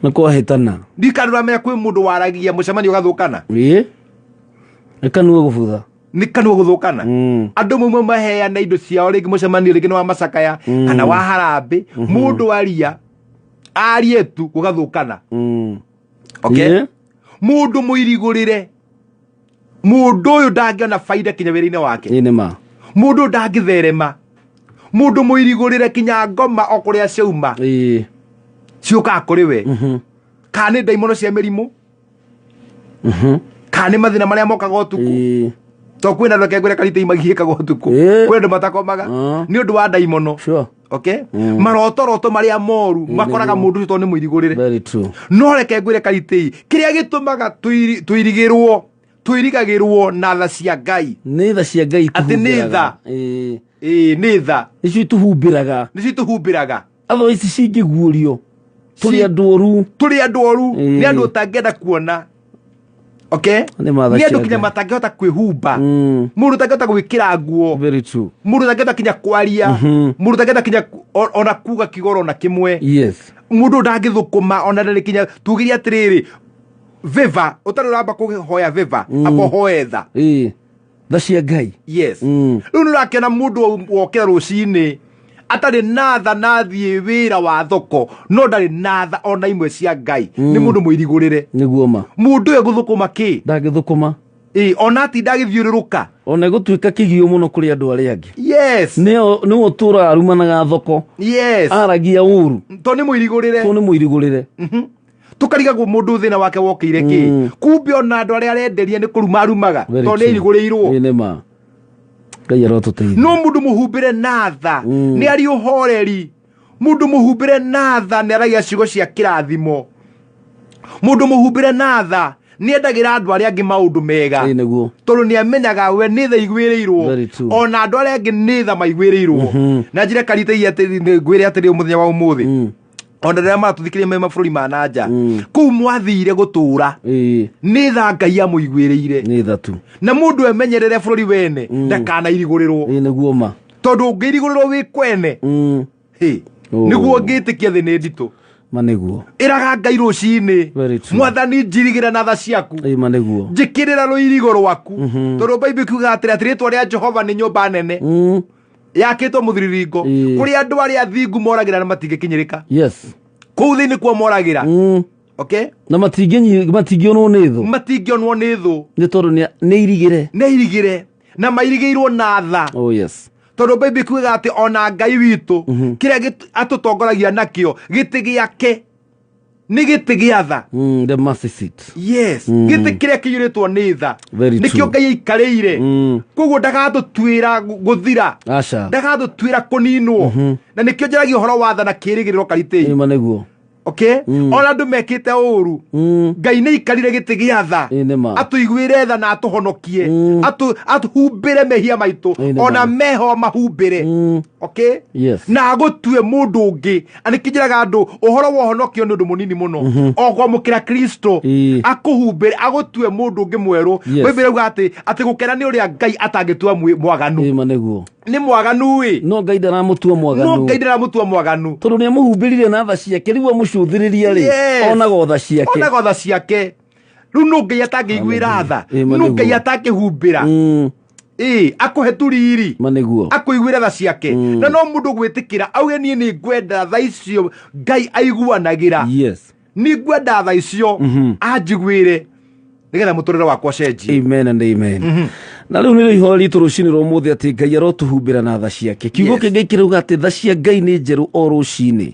nĩ kwahĩtana ndikanũramenya kwĩ mũndũ waragia mũcemanio ũgathũkana nĩ kanua gũbutha nĩ kanua gũthũkana andũ mauma maheane indo ciao rĩngĩ mũcemanio rĩngĩ nĩ wa macakaya kana wa harambĩ mũndũ aria arie tu gũgathũkana mũndũ mũirigũrĩre mũndũ ũyũ ndangĩona baida kinya wĩra-inĩ wake mũndũ ndangĩtherema mũndũ mũirigũrĩre kinya ngoma o kũrĩa ciauma ciũkaga kũrĩ we kana nĩ ndaimono cia mĩrimũ kana nĩ mathĩna marĩa mokaga ũtukũ to kwĩna andũ akengwĩra Karitĩ magiĩkaga ũtukũ kwĩ andũ matakomaga nĩ ũndũ wa ndaimono marotoroto marĩa moru makoraga mũndũ ũcio tondũ nĩ mũirigũrĩre no reke ngwĩre Karitĩ kĩrĩa gĩtũmaga twĩrigagĩrwo na tha cia Ngai nĩ tha cia Ngai atĩ nĩ tha nĩ tha nĩcio itũhumbĩraga otherwise cingĩguũrio tũrĩ andũ oru nĩ andũ ũtangĩenda kuona nĩ andũ kinya matangĩhota kwĩhumba mũndũ ũtangĩhota gwĩkĩra nguo mũndũ ũtangĩhota kinya kwaria mũndũ ũtangĩhota kinya ona kuga kĩgoro na kĩmwe mũndũ ndangĩthũkũma ona ndarĩ kinya tugĩrie atĩrĩrĩ veva ũtarĩ ũramba kũhoya veva amba ũhoe tha cia Ngai rĩu nĩ ũrakĩona mũndũ wokĩra rũcinĩ atarĩ na tha nathiĩ wĩra wa thoko no ndarĩ na tha ona imwe cia Ngai nĩ mũndũ mũirigũrĩre nĩguo ma mũndũ ũyũ gũthũkũma kĩ ndangĩthũkũma ona atinda agithiururuka ona gutuika kigio muno kuri andu aria angi yes ni utura arumanaga thoko yes aragia uru to ni muirigurire tukarigagwo mundu thina wake wokire ki kumbe ona andu aria arenderia ni kuruma arumaga to ni irigurirwo ni ma Ngai arotuteithia no mundu muhumbire na tha ni ari uhoreri mundu muhumbire na tha ni aragia ciugo cia kirathimo mundu muhumbire na tha ni endagira andu aria angi maundu mega niguo tondu ni amenyaga we ni tha igwirirwo ona andu aria angi ni tha maigwirirwo na njire karite ati ngwire ati muthenya wa umuthi ona rĩrĩa maratũthikĩria me mabũrũri ma nanja kũu mwathire gũtũra nĩ tha Ngai amũiguĩrĩire nĩ tha tu na mũndũ emenyerere bũrũri wene ndakanairigũrĩrwo nĩguo ma tondũ ũngĩirigũrĩrwo wĩ kwene nĩguo ngĩtĩkia thĩ nĩ nditũ ma nĩguo ĩraga Ngai rũcinĩ mwathani njirigĩre na tha ciaku ma nĩguo njĩkĩrĩra rũirigo rwaku tondũ Bible ikiuga atĩrĩ rĩĩtwa rĩa Jehova nĩ nyũmba nene yakĩtwo mũthiriringo kũrĩa andũ arĩa athingu moragĩra na matingĩkinyĩrĩka yes kũu thĩinĩ kuo moragĩra okay na matingĩonwo nĩ thũ nĩ tondũ nĩ irigĩre na mairigĩirwo na tha yes tondũ Bible ikuga atĩ ona Ngai witũ kĩrĩa atũtongoragia nakĩo gĩtĩ gĩake nĩ gĩtĩ gĩa tha the mercy seat yes gĩtĩ kĩrĩa kĩiyũrĩtwo nĩ tha nĩkĩo Ngai aikarĩire koguo ndagatũtuĩra gũthira ndagatũtuĩra kũninwo na nĩkĩo njaragia ũhoro wa tha na kĩĩrĩgĩrĩro karitĩ ma nĩguo okay ona andũ mekĩte ũru Ngai nĩ aikarire gĩtĩ gĩa tha atũiguĩre tha na atũhonokie atũhumbĩre mehia maitũ ona meho mahumbĩre okay na agũtue mũndũ ũngĩ anĩkĩnjĩraga andũ ũhoro wa ũhonokio nĩ ũndũ mũnini mũno o kwamũkĩra Kristo akũhumbĩre agũtue mũndũ ũngĩ mwerũ Bible ĩrauga atĩ gũkena nĩ ũrĩa Ngai atangĩtua mwaganu ma nĩguo nĩ mwaganu no Ngai ndaramũtua mwaganu tondũ nĩ amũhumbĩrire na tha ciake rĩu amũcũthĩrĩria rĩ onago tha ciake rĩu no Ngai atangĩiguĩra tha no Ngai atangĩhumbĩra akũhe turiri ma nĩguo akũiguĩre tha ciake na no mũndũ gwĩtĩkĩra auge niĩ nĩ ngwenda tha icio Ngai aiguanagĩra nĩ ngwenda tha icio anjiguĩre nĩgetha mũtũrĩre wakwa cenjie amen and amen na rĩu nĩ ihoya ritũ rũcinĩ rwa ũmũthĩ atĩ Ngai arotũhumbĩra na tha ciake kiugo kĩngĩ kĩrauga atĩ tha cia Ngai nĩ njerũ o rũcinĩ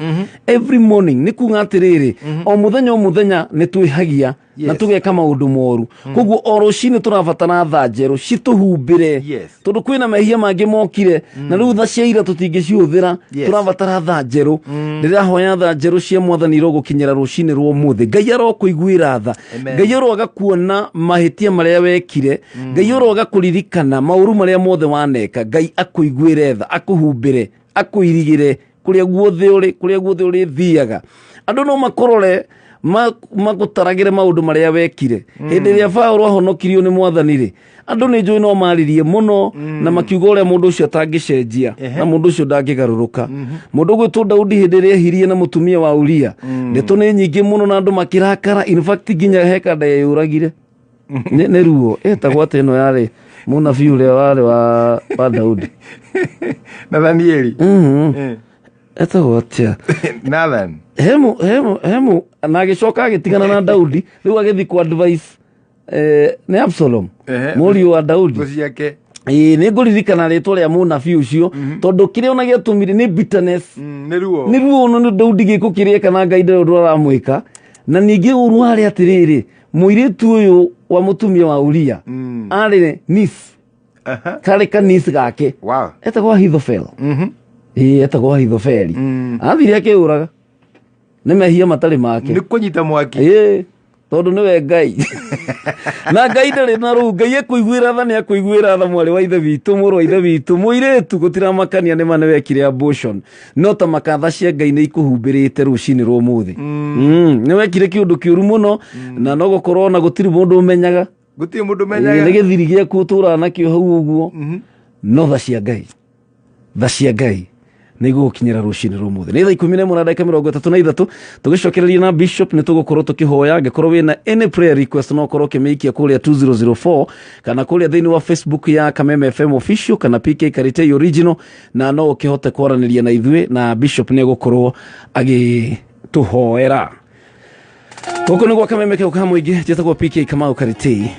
every morning nĩ kuuga atĩrĩrĩ o mũthenya nĩ twĩhagia na tũgeka maũndũ moru koguo o rũcinĩ tũrabatara tha njerũ citũhumbĩre tondũ kwĩna mehia mangĩ mokire na rĩu tha cia ira tũtingĩcihũthĩra tũrabatara tha njerũ rĩrĩa hoya tha njerũ cia Mwathani irogũkinyĩra rũcinĩ rwa ũmũthĩ Ngai arokũiguĩra tha Ngai aroaga kuona mahĩtia marĩa wekire Ngai aroaga kũririkana maũru marĩa mothe waneka Ngai akũiguĩre tha akũhumbĩre akũirigĩre kũrĩa guothe ũrĩ thiaga andũ no makorore magũtaragĩre maũndũ marĩa wekire hĩndĩ ĩrĩa Paũlũ ahonokirio nĩ Mwathani rĩ andũ nĩ njũĩ no maririe mũno na makiuga ũrĩa mũndũ ũcio atangĩcenjia na mũndũ ũcio ndangĩgarũrũka mũndũ gwĩtwo Daudi hĩndĩ ĩrĩa ehirie na mũtumia wa Uria ndeto nĩ nyingĩ mũno na andũ makĩrakara in fact nginya Hekada yeyũragire nĩ ruo etagwo atĩ ĩno yarĩ mũnabii ũrĩa warĩ wa Daudi Nathanieli etagwo atĩa Nathan hemu na agĩcoka agĩtigana na Daudi rĩu agĩthiĩ kwa advice nĩ Absalom mũriũ wa Daudi nĩ ngũririkana rĩtwa rĩa mũnabii ũcio tondũ kĩrĩa ona gĩatũmire nĩ bitterness nĩ ruo no nĩ Daudi gĩko kĩrĩa kana Ngai ndarĩ ũndũ aramwĩka na ningĩ ũru warĩ atĩrĩrĩ mũirĩtu ũyũ wa mũtumia wa Uria arĩ Nis karĩ kanis gake etagwo Ahithofeli etagwo Ahithofeli athire akĩũraga nĩ mehia matarĩ make nĩ kũnyita mwaki tondũ nĩwe Ngai na Ngai ndarĩ na rũu Ngai akũiguĩra tha nĩ akũiguĩra tha mwarĩ wa ithe witũ mũrũ wa ithe witũ mũirĩtu gũtiramakania nĩma nĩ wekire abortion no ta makatha cia Ngai nĩ ikũhumbĩrĩte rũcinĩ rwa ũmũthĩ nĩ wekire kĩũndũ kĩũru mũno na no gũkorwo na gũtirĩ mũndũ ũmenyaga nĩ gĩthiri gĩaku ũtũũraga nakĩo hau ũguo no tha cia Ngai nĩ igũkinyĩra rũcinĩ rwa ũmũthĩ nĩ thaa 11 na ndagĩka 33 tũgĩcokereria na Bishop nĩ tũgũkorwo tũkĩhoya angĩkorwo wĩna any prayer request no ũkorwo ũkĩmĩikia kũrĩa 2004 kana kũrĩa thĩinĩ wa Facebook ya Kameme FM official kana PK Karitei original na no ũkĩhote kwaranĩria na ithuĩ na Bishop nĩ egũkorwo agĩtũhoera gũkũ nĩ gwa Kameme Kau ka mũingĩ njĩtagwo PK Kamau Karitei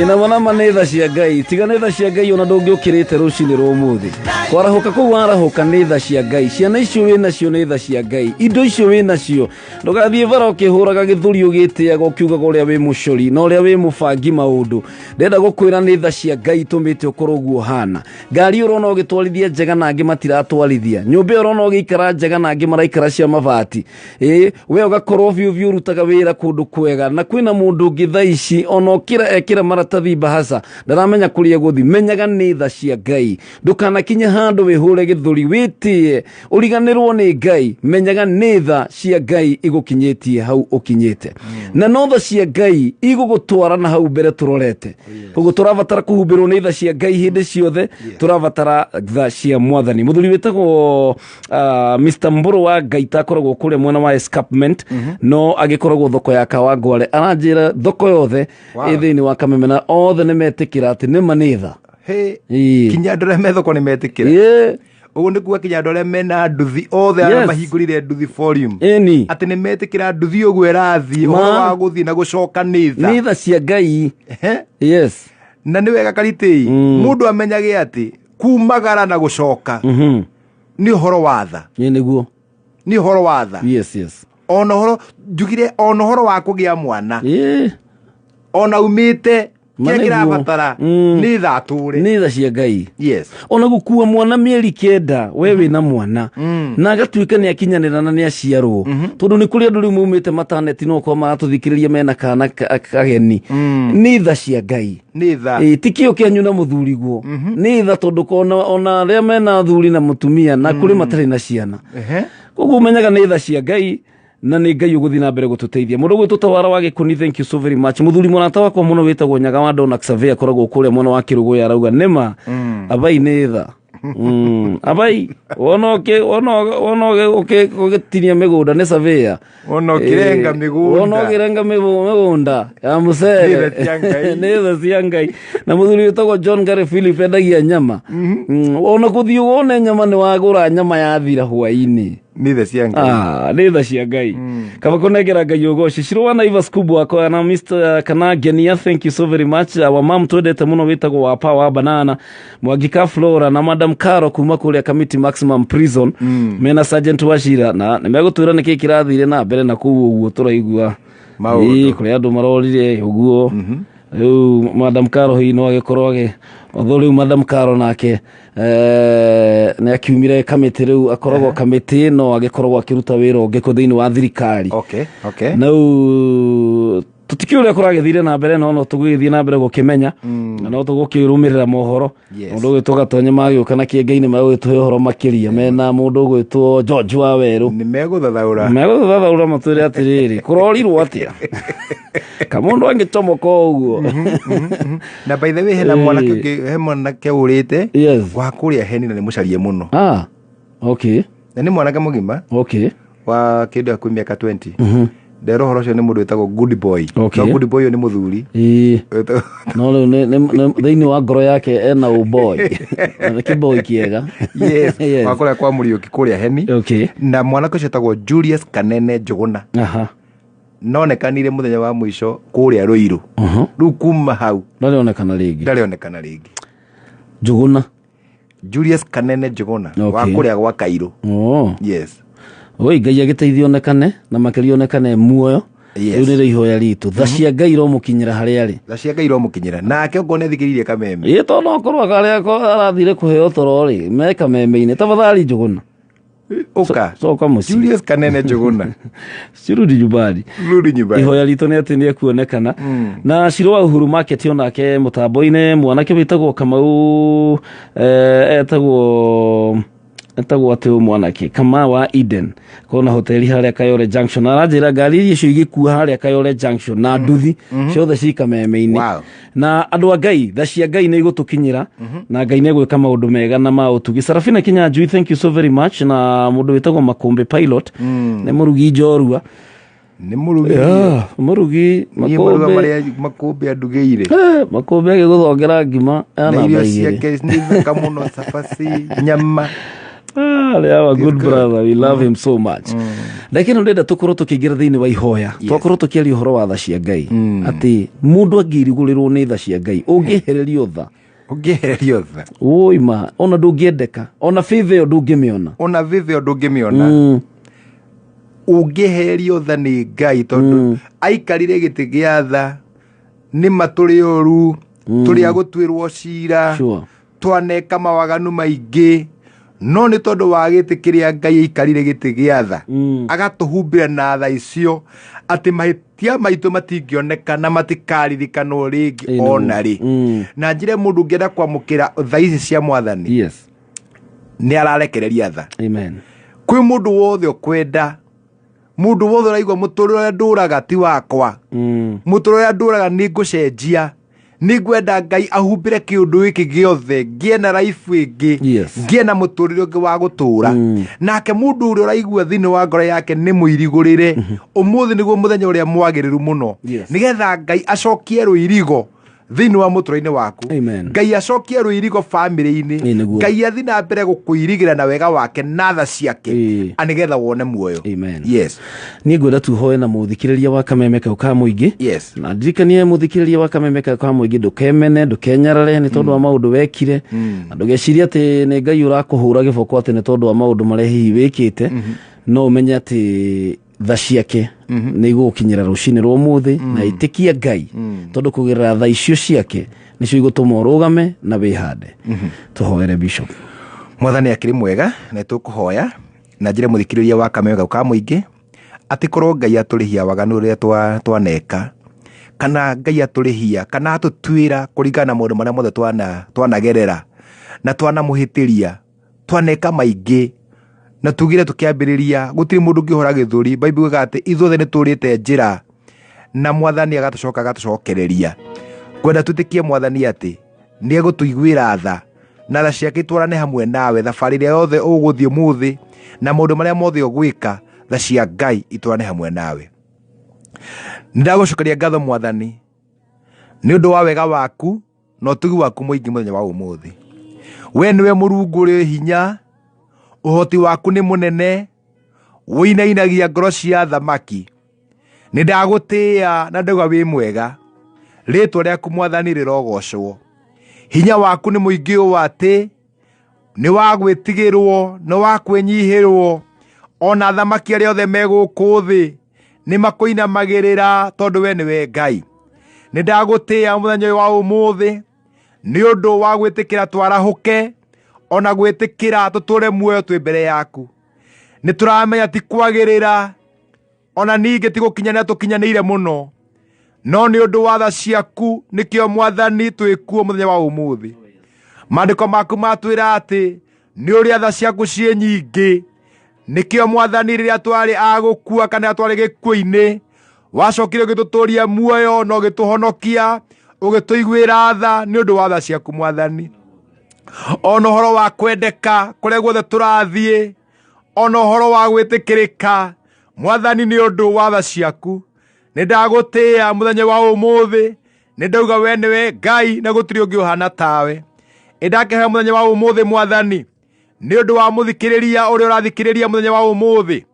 na wana manetha cia ngai tiga netha cia ngai ona ndũngĩũkĩrĩte rũcinĩ rwa ũmũthĩ kwarahũka kũu warahũka netha cia ngai ciana icio wĩ nacio netha cia ngai indo icio wĩ nacio ndũgathiĩ bara ũkĩhũraga gĩthũri ũgĩtĩaga ũkiugaga ũrĩa wĩ mũcori na ũrĩa wĩ mũbangi maũndũ ndenda gũkwĩra netha cia ngai tũmĩte ũkorwo guo hana ngari ũrona ũgĩtwarithia njega na angĩ matiratwarithia nyũmba ũrona ũgĩikara njega na angĩ maraikara cia mabati we ũgakorwo biũ ũrutaga wĩra kũndũ kwega na kwĩna mũndũ ũngĩ thaa ici ona ekĩra maratathi bahasa ndaramenya kũrĩa gũthi menyaga netha cia ngai ndũkanakinye handũ wĩhũre gĩthũri wĩtĩe ũriganĩrwo nĩ ngai menyaga netha cia ngai igũkinyĩtie hau ũkinyĩte na notha cia ngai igũgũtwara na hau mbere tũrorete koguo tũrabatara kũhumbĩrwo nĩ tha cia ngai hĩndĩ ciothe tũrabatara tha cia mwathani mũthuri wĩtagwo Mr. Mburu wa ngai takoragwo kũrĩa mwena wa escarpment no agĩkoragwo thoko ya Kawangware aranjĩra thoko yothe thĩinĩ wa Kamemena othe nĩ metĩkĩra atĩ nĩ manetha kinya andũ arĩa me thoko nĩ metĩkĩra ũguo nĩ kuga kinya andũ arĩa mena nduthi othe arĩa mahingũrire nduthi volume atĩ nĩ metĩkĩra nduthi ũguo ĩrathiĩ ũhoro wa gũthiĩ na gũcoka netha cia ngai na nĩ wega Karitĩ mũndũ amenyage atĩ kumagara na gũcoka nĩ ũhoro wa tha nĩguo nĩ ũhoro wa tha ona ũhoro njugire ona ũhoro wa kũgĩa mwana ona umĩte kĩrĩa kĩrabatara nĩ tha tũre nĩ tha cia ngai ona gũkua mwana mĩeri 9 we wĩna mwana na agatuĩka nĩ akinyanĩra na nĩ aciarwo tondũ nĩ kũrĩ andũ rĩu maumĩte mataneti no kwa maratũthikĩrĩria mena kana kageni nĩ tha cia ngai ti kĩo kĩanyu na mũthuriguo nĩ tha tondũ ona arĩa mena thuri na mũtumia na kũrĩ matarĩ na ciana koguo menyaga nĩ tha cia ngai na nĩ ngai ũgũthiĩ na mbere gũtũteithia mũndũ gwĩtwo Tawara wa Gĩkũni thank you so very much mũthuri mũrata wakwa mũno wĩtagwo Nyaga wa Dona Xavier akoragwo kũrĩa mwena wa Kĩrũgũ arauga nĩma abai nĩ tha abai wona ũgĩtinia mĩgũnda nĩ Xavier wona ũkĩrenga mĩgũnda ya mũcere nĩ tha cia ngai na mũthuri wĩtagwo John Gary Philip endagia nyama ona gũthiĩ wone nyama nĩ wagũra nyama yathira hwainĩ nĩ tha cia ngai nĩ tha cia ngai kaba kũnengera ngai ũgoci Shiro wa Naivas kubwa kwa na Mr. Kanagenia thank you so very much wa mam twendete mũno wĩtagwo wa Power Banana Mwagika Flora na Madam Caro kuma kũrĩa Kamiti Maximum Prison mena Sergeant Wachira na nĩmegũtwĩra nĩkĩ kĩrathire na mbere na kũu ũguo tũraigua kũrĩa andũ marorire ũguo rĩu Madam Caro hihi no agĩkorwo rĩu Madam Caro nake nĩ akiumire kamĩtĩ rĩu akoragwo kamĩtĩ no agĩkoragwo akĩruta wĩra ũngĩ thĩinĩ wa thirikari no tũtikĩũrĩa kũragĩthire na mbere no tũgũgĩthiĩ na mbere gũkĩmenya no tũgũkĩrũmĩrĩra mohoro mũndũ ũgwĩtwo Gatonye magĩũka na kĩengainĩ magũgĩtũhe ũhoro makĩria mena mũndũ ũgwĩtwo George wa Werũ nĩ megũthathaũra matwĩre atĩrĩrĩ kũrorirwo atĩa kamũndũ angĩtomoka ũguo na by the way hena mwanake ũrĩte wa kũrĩa Heni na nĩ mũcarie mũno na nĩ mwanake mũgima wa kĩndũ akũi mĩaka 20 ndero horo cio nĩ mũndũ wĩtagwo Good Boy no Good Boy nĩ mũthuri no rĩu thĩinĩ wa ngoro yake ena ũboy na kĩboy kĩega wa kũrĩa kwa Mũriũki kũrĩa Heni na mwanake ũcio wĩtagwo Julius Kanene Njũgũna nonekanire mũthenya wa mũico kũrĩa Rũirũ rĩu kuma hau ndarĩonekana rĩngĩ Njũgũna Julius Kanene Njũgũna wa kũrĩa gwa Kairũ Oi ngai agĩteithio onekane na makĩria onekane muoyo rĩu nĩ ihoya ritũ tha cia ngai romũkinyĩra harĩa arĩ tha cia ngai romũkinyĩra nake ũkorwo nĩ athikĩrĩirie Kameme tondũ okorwo karĩa arathire kũheo toro-rĩ me Kameme-inĩ tafadhali Njũgũna soka mũciĩ Julius Kanene Njũgũna cirudi nyumbani ihoya ritũ nĩ atĩ nĩ ekuonekana na Shiro wa Uhuru Market onake mũtambo-inĩ mwanake wĩtagwo Kamau etagwo atĩ mwanake Kama wa Eden kona hoteli harĩa Kayole Junction aranjĩra ngari icio igĩkua harĩa Kayole Junction na nduthi ciothe ci Kameme-inĩ na andũ a ngai tha cia ngai nĩ igũtũkinyĩra na ngai nĩ gwĩka maũndũ mega na maũtugi Sarafina Kinyanjui thank you so very much na mũndũ wĩtagwo Makũmbĩ Pilot nĩ mũrugi njorua nĩ mũrugi Makũmbĩ andugĩire Makũmbĩ agĩgũthongera ngima na irio ciake nĩ thaka mũno cabaci nyama they are a good brother, we love him so much. Lakini ndenda tukorwo tukiingira thiini wa ihoya twakorwo tukiaria uhoro wa tha cia Ngai ati mundu angirigurirwo ni tha cia Ngai ungihererio tha oima ona ndungiendeka ona faith yo ndungimiona ungihererio tha ni Ngai tondu aikarire giti gia tha ni maturi oru turi agutwirwo cira twaneka mawaganu maingi no ni tondu wa gitikiria Ngai aikarire giti gia tha agatuhumbira na tha icio ati mahitia maitu matingioneka na matikaririkano ringi onari na njire mundu ngienda kwamukira tha ici cia Mwathani ni ararekereria tha. Amen. Kwi mundu wothe ukwenda mundu wothe raigwa muturire uria nduraga ti wakwa muturire uria nduraga ni ngucenjia ni ngwenda Ngai ahumbire kiundu giki giothe ngie na life ingi ngie na muturire ungi wa gutura nake mundu uria uraigua thini wa ngoro yake ni muirigurire umuthi niguo muthenya uria mwagiriru muno nigetha Ngai acokie ruirigo thini wa mutura-ini waku. Ngai acokie ruirigo family-ini Ngai athi na mbere gukuirigira na wega wake na tha ciake anigetha wone muoyo. Ni ngwenda tuhoe na muthikiriria wa Kameme Kau Ka Muingi na ndirikanie muthikiriria wa Kameme Kau Ka Muingi ndukemene ndukenyarare ni tondu wa maundu wekire na ndugeciria ati ni Ngai urakuhura giboko ati ni tondu wa maundu maria hihi wikite no umenye ati tha ciake ni gukinyira rucini rwa muthi na itikia Ngai tondu kugira tha icio ciake nicio igutuma urugame na wihande. Tuhoere Bishop. Mwathani akiri mwega na tukuhoya na njire muthikiriria wa Kameme Kau Ka Muingi ati korwo Ngai aturihia waganu uria twaneka kana Ngai aturihia kana atutwira kuringana na maundu maria mothe twanagerera na twanamuhitiria twaneka maingi na tugire tukiambiriria gutiri mundu ngihora githuri Bible iga ati ithuothe ni turite njira na Mwathani agatucokereria kwenda tutikie Mwathani ati ni egutuiguira tha na tha ciake itwarane hamwe nawe thabari ria yothe uguthie muthi na maundu maria mothe ugwika tha cia Ngai itwarane hamwe nawe. Ndagucokeria ngatho Mwathani ni undu wa wega waku no tugi waku muingi muthenya wa umuthi. We niwe Murungu uri hinya uhoti waku ni munene winainagia ngoro cia thamaki ni ndagutia na ndauga wi mwega ritwa riaku Mwathani rirogocwo hinya waku ni muingi u ati ni wa gwitigirwo no wa kwenyihirwo ona thamaki aria othe meguku thi ni makuinamagirira tondu we niwe Ngai. Ni ndagutia muthenya wa umuthi ni undu wa gwitikira twarahuke ona gwitikira tuture muoyo twi mbere yaku. Ni turamenya ti kwagirira ona ningi ti gukinyana tukinyanire muno no ni undu wa tha ciaku nikio Mwathani twikuo muthenya wa umuthi. Maandiko maku matwira ati ni uria tha ciaku cie nyingi nikio Mwathani riria twari agukua kana twari gikuo-ini wacokire gituturia muoyo no gituhonokia ugituiguira tha ni undu wa tha ciaku Mwathani. Ona horo wa kwendeka kuria guothe turathie ona horo wa gwitikirika Mwathani ni undu wa tha ciaku. Ni ndagutia muthenya wa umuthi ni ndauga we niwe Ngai na gutiri ungi uhana tawe. Indakehe muthenya wa umuthi Mwathani ni undu wa muthikiriria uria urathikiriria muthenya wa umuthi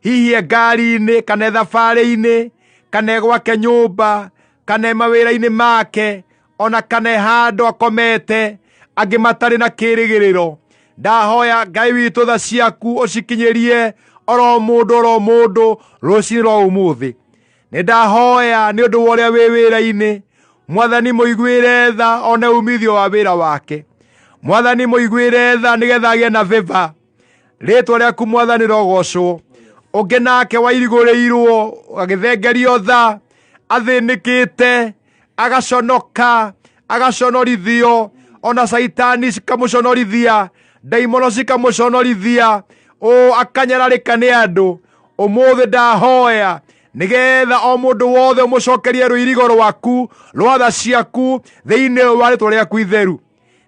hihi ngari-ini kana thabari-ini kana gwake nyumba kana mawira-ini make ona kana handu akomete angi matari na kirigiriro. Ndahoya Ngai witu tha ciaku ucikinyirie oro mundu rucini rwa umuthi. Ni ndahoya ni undu wa uria wi wira-ini Mwathani muiguire tha ona umithio wa wira wake. Mwathani muiguire tha nigetha agie na favor. Ritwa riaku Mwathani rogocwo. Ungi nake wairigurirwo agithengerio tha athinikite agaconoka agaconorithio ona saitani cikamuconorithia daimono cikamuconorithia akanyararika ni andu. Umuthi ndahoya nigetha o mundu wothe umucokerie ruirigo rwaku rwa tha ciaku thiini wa ritwa riaku itheru.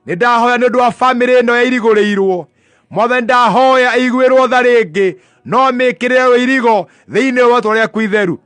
Ni ndahoya ni undu wa family ino yairigurirwo Mwathani ndahoya iguirwo tha ringi no mikirire ruirigo thiini wa ritwa riaku itheru.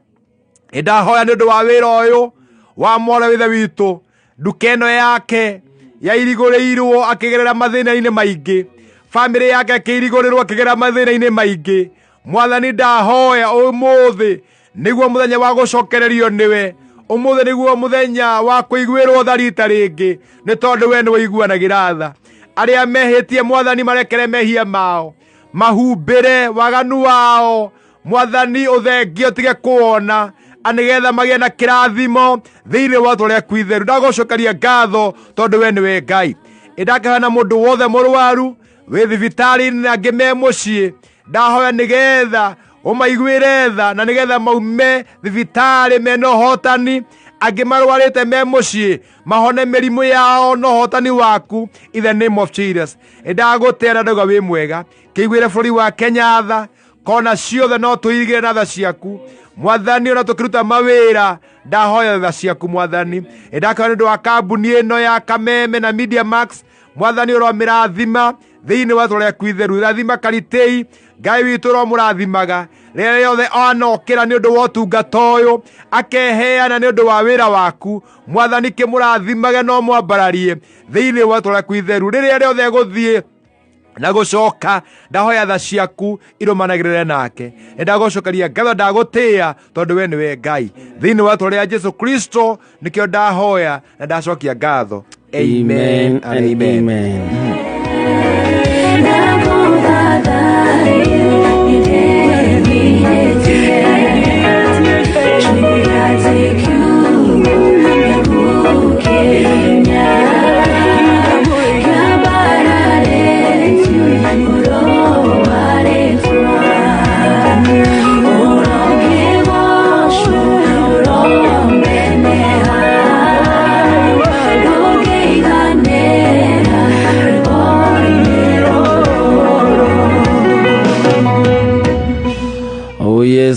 Ni ndahoya ni undu wa wira uyu wa mwana withe witu nduka ino yake yairigurirwo akigerera mathina-ini maingi family yake kirigũrĩrwo kĩgera mathĩna-inĩ maingĩ. Mwathani ndahoya ũmũthĩ nĩguo mũthenya wa gũcokererio nĩwe, ũmũthĩ nĩguo mũthenya wa kũiguĩrwo tha rita rĩngĩ, nĩ tondũ we nĩ ũiguanagĩra tha. Arĩa mehĩtie Mwathani marekere mehia mao, mahumbĩre waganu wao. Mwathani ũthengio tige kuona, anĩgetha magĩe na kĩrathimo thĩinĩ wa tũrĩa kwĩtheru. Ndagũcokeria ngatho tondũ we nĩwe Ngai. Ndakahana mũndũ wothe mũrwaru wĩ thibitarĩ-inĩ na angĩ me mũciĩ, ndahoya nĩgetha ũmaiguĩre tha na nĩgetha maume thibitarĩ mena ũhotani, angĩ marwarĩte me mũciĩ mahone mĩrimũ yao na ũhotani waku in the name of Jesus. Ndagũtera ndauga wĩ mwega, kĩiguĩre bũrũri wa Kenya tha, kona ciothe no tũigĩre na tha ciaku Mwathani. Ona tũkĩruta mawĩra ndahoya tha ciaku Mwathani. Ndakahana nĩ ũndũ wa kambuni ĩno ya Kameme na Media Max, Mwathani ũromĩrathima thĩinĩ wa tũrĩa kwĩtheru. Rathima Karitei, Ngai witũ ũromũrathimaga rĩrĩa rĩothe anokĩra nĩ ũndũ wa ũtungata ũyũ, akeheana nĩ ũndũ wa wĩra waku Mwathani. Kĩmũrathimage no mwambararie thĩinĩ wa tũrĩa kwĩtheru. Rĩrĩa rĩothe gũthiĩ na gũcoka, ndahoya tha ciaku irũmanagĩrĩre nake. Ndagũcokeria ngatho, ndagũtĩĩa tondũ we nĩwe Ngai. Thĩinĩ wa tũrĩa Jesu Kristo nĩkĩo ndahoya na ndacokia ngatho. Amen and amen.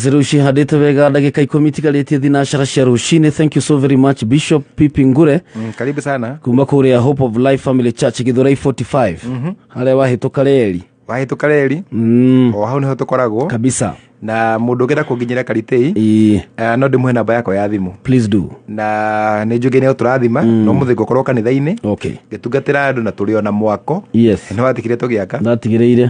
Rĩu cihandĩte wega ndagĩka 10 tigarĩtie thinacara cia rũcinĩ. Thank you so very much Bishop Pipi Ngure. Karibu sana. Kuma kũrĩa Hope of Life Family Church Githurai 45. Harĩa wahĩtũka reri. Wahĩtũka reri? O hau nĩho tũkoragwo. Kabisa. Na mũndũ ũngĩenda kũnginyĩra Karitei, no ndĩmũhe namba yakwa ya thimũ. Please do. Na nĩ njũgĩ nĩyo tũrathima, no mũthĩ ngũkorwo kanitha-inĩ. Okay. Ngĩtungatĩra andũ na tũrĩ ona mwako. Yes. Nĩ watigire tũgĩaka. Ndatigĩrĩire.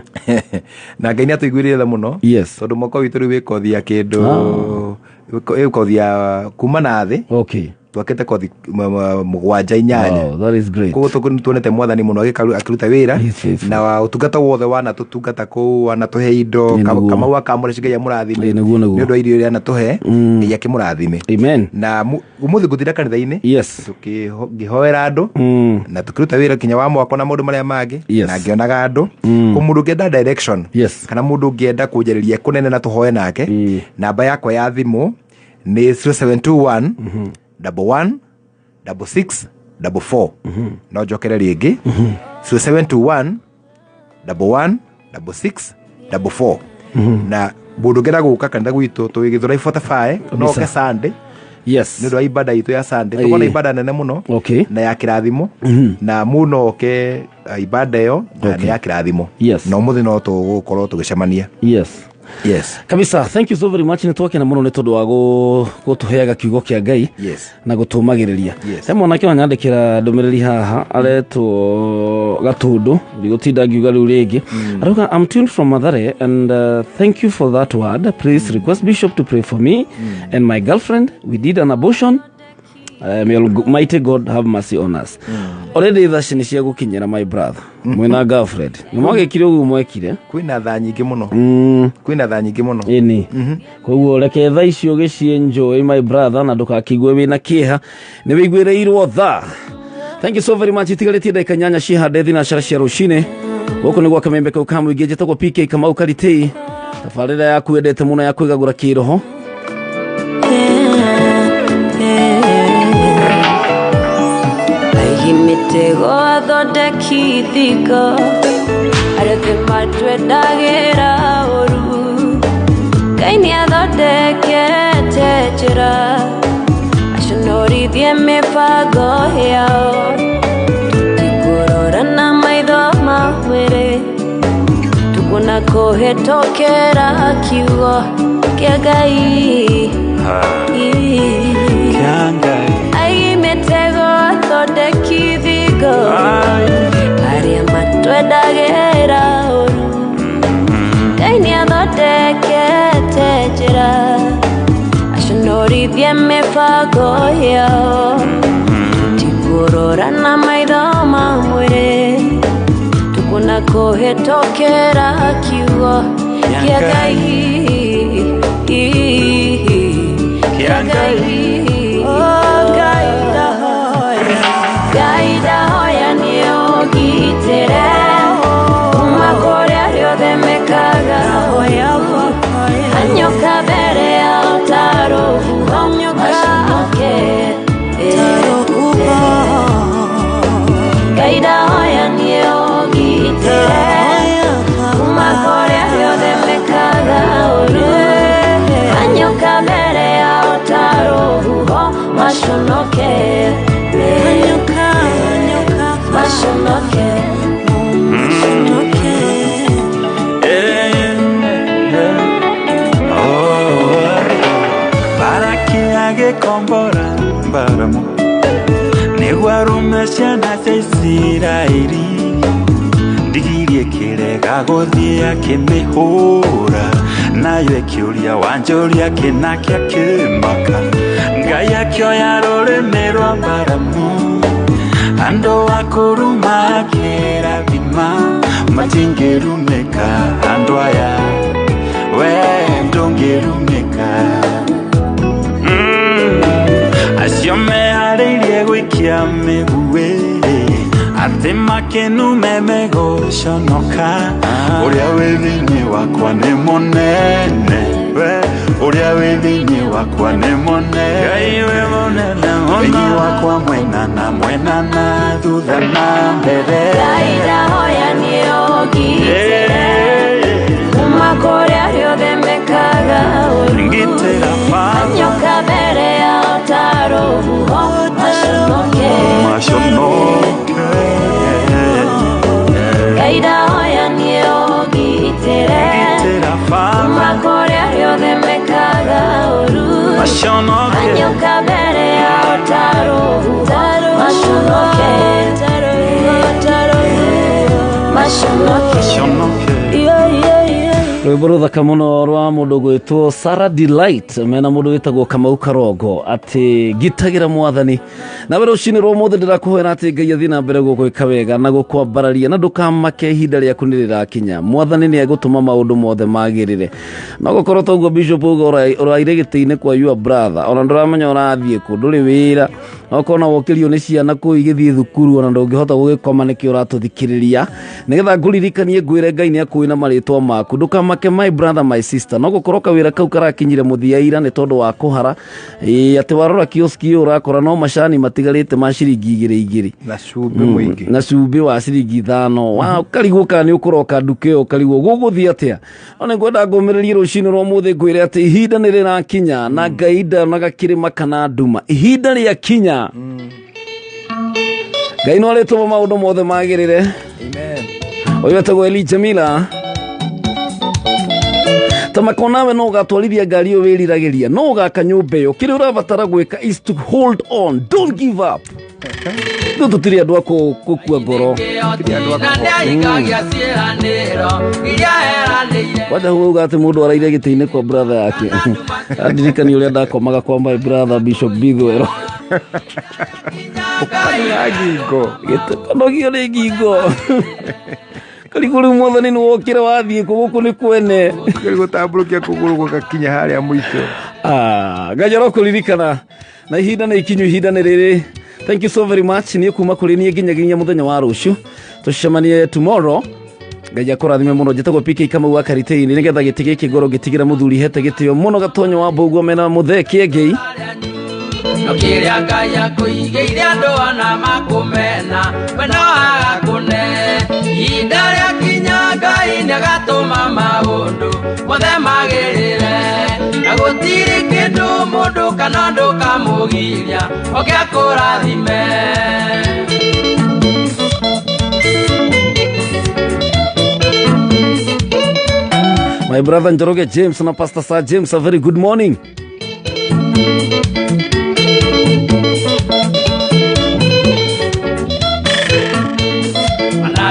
Na Ngai nĩatũiguĩrĩire tha mũno. Yes. Tondũ mwako witũ rĩu wĩ kothi ya kĩndũ, wĩ kothi ya kuma na thĩ. Okay. Twakĩte kothi 7-8. Wow, that is great. Koguo tuonete Mwathani mũno akĩruta wĩra na ũtungata wothe wanatũtungata kũu, wanatũhe indo Kamau akamũre Ngai amũrathime nĩ ũndũ wa irio iria anatũhe Ngai akĩmũrathime. Amen. Na ũmũthĩ ngũthira kanitha-inĩ. Yes. Tũkĩhoera andũ na tũkĩruta wĩra kinya wa mwako na maũndũ marĩa mangĩ, na ngĩonaga andũ mũndũ ũngĩenda direction kana mũndũ ũngĩenda kũnjarĩria kũnene na tũhoe nake, namba yakwa ya thimũ nĩ 0721 11 66 44. No njokere rĩngĩ 0721 11 66 44. Na mũndũ ngera gũka kanitha gwitũ tũĩ Githurai 45 no ke Sunday. Yes. Nĩ ũndũ wa ibada itũ ya Sunday. Tũkona ibada nene mũno na ya kĩrathimo, na mũno ke ibada ĩyo nĩ ya kĩrathimo. Na ũmũthĩ no tũgũkorwo tũgĩcemania. Yes. Yes. Kabisa, thank you so very much. Nĩtwake na mũno nĩ tondũ wa gũtũheaga kiugo kĩa Ngai na gũtũmagĩrĩria. He mwanake wanyandĩkĩra ndũmĩrĩri haha aretwo Gatũndũ, ndigũtinda ngiuga rĩu rĩngĩ. Arauga, I'm tuned from Mathare and thank you for that word. Please request Bishop to pray for me and my girlfriend. We did an abortion. May Almighty God have mercy on us. Already thaci nĩ cia gũkinyĩra my brother. Mwĩna girlfriend. Nĩ mwagĩkire ũguo mwekire? Kwĩna tha nyingĩ mũno. Kwĩna tha nyingĩ mũno. Ĩni. Koguo reke tha icio gĩcienjoy my brother na ndũkakigue wĩna kĩeha. Nĩ wĩiguĩrĩirwo tha. Thank you so very much. Itigarĩtie ndagĩka 8 cihande thinacara cia rũcinĩ. Gũkũ nĩ gwa Kamembe kau ka mũingĩ njĩtagwo PK Kamau Karitei. Tabarĩra yaku wendete mũno ya kwĩgagũra kĩroho. Mitego athondeki thiko areke matwendagĩra ũru Ngai nĩathondekete njĩra aconorithie mĩbango yao tũtikũrora na maitho ma mwĩrĩ tũkũna kũhĩtũkĩra kiugo kĩa Ngai ai mitego athondeki thiko arĩa matwendagĩra Ngai nĩathondekete njĩra aconorithie mĩbango yao ti kũrora na maitho ma mwĩrĩ tukuna kũhĩtũkĩra kiugo kĩa Ngai kĩa Ngai Ngai ndahoya nĩũgitĩre kuma kũrĩa rĩothe mekaga anyoka mbere ya ũtarũhu maconoke Ngai ndahoya nĩũgitĩre kuma kũrĩa rĩothe mekaga ũru anyoka mbere ya ũtarũhu maconoke maconoke kombora baramo negwarume ciana cia Isiraeli ndigirie kirega guthia kimihura nayo ikiuria wanjuria kinakia kimaka Ngai akioya rurimi rwa baramu ando akuruma kirathima matingirumika ando aya we ndungirumika acio meharĩirie gũikia mĩguĩ atĩ makenu memegũconoka ũrĩa wĩ thĩinĩ wakwa nĩ mũnene ũrĩa wĩ thĩinĩ wakwa nĩ mũnene Ngai wĩ mũnene thĩinĩ wakwa mwena na mwena na thutha na mbere Ngai ndahoya nĩũgitĩre kuma kũrĩa rĩothe mekaga ũru ngitĩra anyoka mbere ya ũtarũhu maconoke Ngai ndahoya nĩũgitĩre kuma kũrĩa rĩothe mekaga ũru anyoka mbere ya ũtarũhu maconoke rwĩmbo rũthaka mũno rwa mũndũ gwĩtwo Sarah Delight mena mũndũ wĩtagwo Kamau Karongo atĩ ngitagĩra mwathani nawe rũcinĩ rwa ũmũthĩ ndĩrakũhoera atĩ Ngai athiĩ na mbere gũgwĩka wega na gũkwambararia na ndũkamake ihinda rĩaku nĩ rĩrakinya mwathani nĩ egũtũma maũndũ mothe magĩrĩre no gũkorwo toguo Bishop ũraire gĩtĩ-inĩ kwa your brother ona ndũramenya ũrathiĩ kũ ndũrĩ wĩra okona wokĩrio nĩ ciana kũu igĩthiĩ thukuru ona ndũngĩhota gũgĩkoma nĩkĩo ũratũthikĩrĩria nĩgetha ngũririkanie ngwĩre Ngai nĩ akũĩ na marĩtwa maku ndũkamake my brother my sister no gũkorwo kawĩra kau karakinyire mũthia ira nĩ tondũ wa kũhara atĩ warora kioski ũrakora no macani matigarĩte ma ciringi 2 na cumbĩ mũingĩ na cumbĩ wa ciringi 5 karigwo kana nĩ ũkũroka nduka ĩyo karigwo gũgũthiĩ atĩa ona ngwenda ngũmĩrĩrie rũcinĩ rwa mũthĩ ngwĩre atĩ ihinda nĩ rĩrakinya na Ngai ndanoga kĩrĩma kana nduma ihinda rĩakinya Ngai no arĩtũma maũndũ mothe magĩrĩre amen ũyũ wetagwo Elijah Miller tamako nawe no ũgatwarithia ngari ĩyo wĩriragĩria no ũgaka nyũmba ĩyo kĩrĩa ũrabatara gwĩka is to hold on don't give up no tũtirĩ andũ a gũkua ngoro wanja huuga atĩ mũndũ araire gĩtĩ-inĩ kwa brother yake andirikani ũrĩa ndakomaga kwa my brother Bishop Bithwell gĩtũkanogio nĩ ngingo karigũ rĩu mwathani nĩ wokĩra wathiĩ gũkũ nĩ kwene gũtambũrũkia kũgũrũ gũgakinya harĩa mũico Ngai arokũririkana na ihinda nĩ ikinyu ihinda nĩ rĩrĩ thank you so very much nĩ kuma kũrĩ niĩ nginyaginya mũthenya wa rũciũ tũcemanie tomorrow Ngai akũrathime mũno njĩtagwo PK Kamau wa Karitĩinĩ nĩgetha gĩtĩ gĩkĩ ngoro gĩtigĩra mũthuri hete gĩtĩo mũno gatonyo wa Mbũguo mena mũthee Kĩengei Kĩrĩa Ngai akũigĩire andũ ana makũmena we no agakũne ihinda rĩakinya Ngai nĩagatũma maũndũ mothe magĩrĩre na gũtirĩ kĩndũ mũndũ kana ndũkamũgiria oke akũrathime My brother Njoroge James na Pastor Sir James, a very good morning.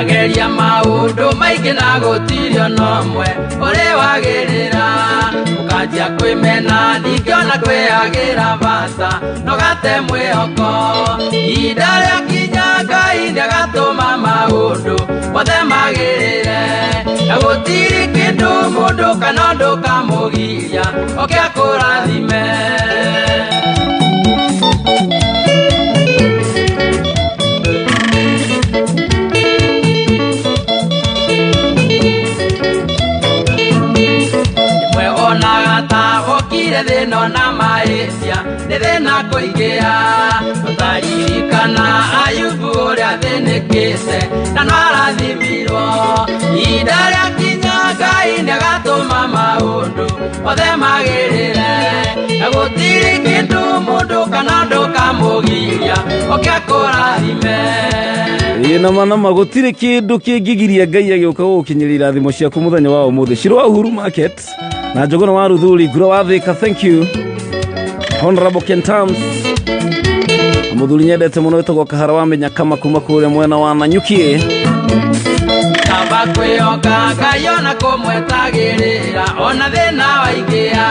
wageria maundu maingi na gutirio nomwe uri wagirira ukanjia kwimena ningiona kwiagira bata nogate mwihoko ihinda riakinya Ngai niagatuma maundu mothe magirire na gutiri kindu mundu kana undu kamugiria oke akurathime thino na maisha thina kuingia tutaririkana Ayubu uria thinikite na narathimirwo ihinda riakinya Ngai niagatuma maundu othe magirire na gutiri kindu mundu kana undu kamugiria oke akurathime nama gutiri kindu kingigiria Ngai agioka gukinyirira thimo ciaku muthenya wa umuthi Shirwa Uhuru Market na Njogona wa Ruthuri Nguro wa Thika. Thank you Honorable Kentams muthuri nyendete muno wetagwo Kahara wa menya kama kuma kuria mwena wa Nanyuki Tabakwioka Ngai kumwetagirira ona thina waingia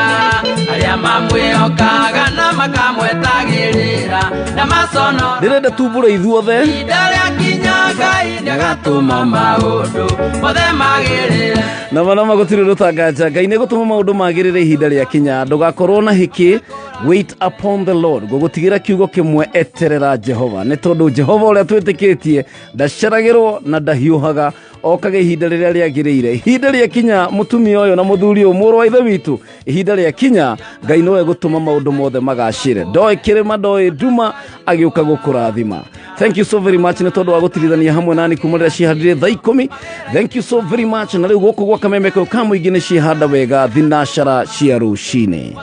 aria mamwiokaga na makamwetagirira na macono ndirenda tumbura ithuothe idaria kinya Ngai niagatuma maundu mothe magirire na manama gutiri rutanganja Ngai nigutuma maundu magirire ihinda ria kinya ndugakorwo na hiki. Wait upon the Lord gugutigira kiugo kimwe eterera Jehova ni tondu Jehova uria twitikitie ndaceragirwo na ndahiuhaga okage ihinda riria riagiriire ihinda ria kinya mutumia uyu na muthuri uyu muru wa ithe witu ihinda ria kinya Ngai nowe gutuma maundu mothe magacire ndoe kirima ndoe nduma agiuka gukurathima. Thank you so very much ni tondu wa gutirithania hamwe nani kumarira cihandire thaa 10. Thank you so very much na riu guku gwa Kameme ka muingi ni cihanda wega thinashara cia rucine.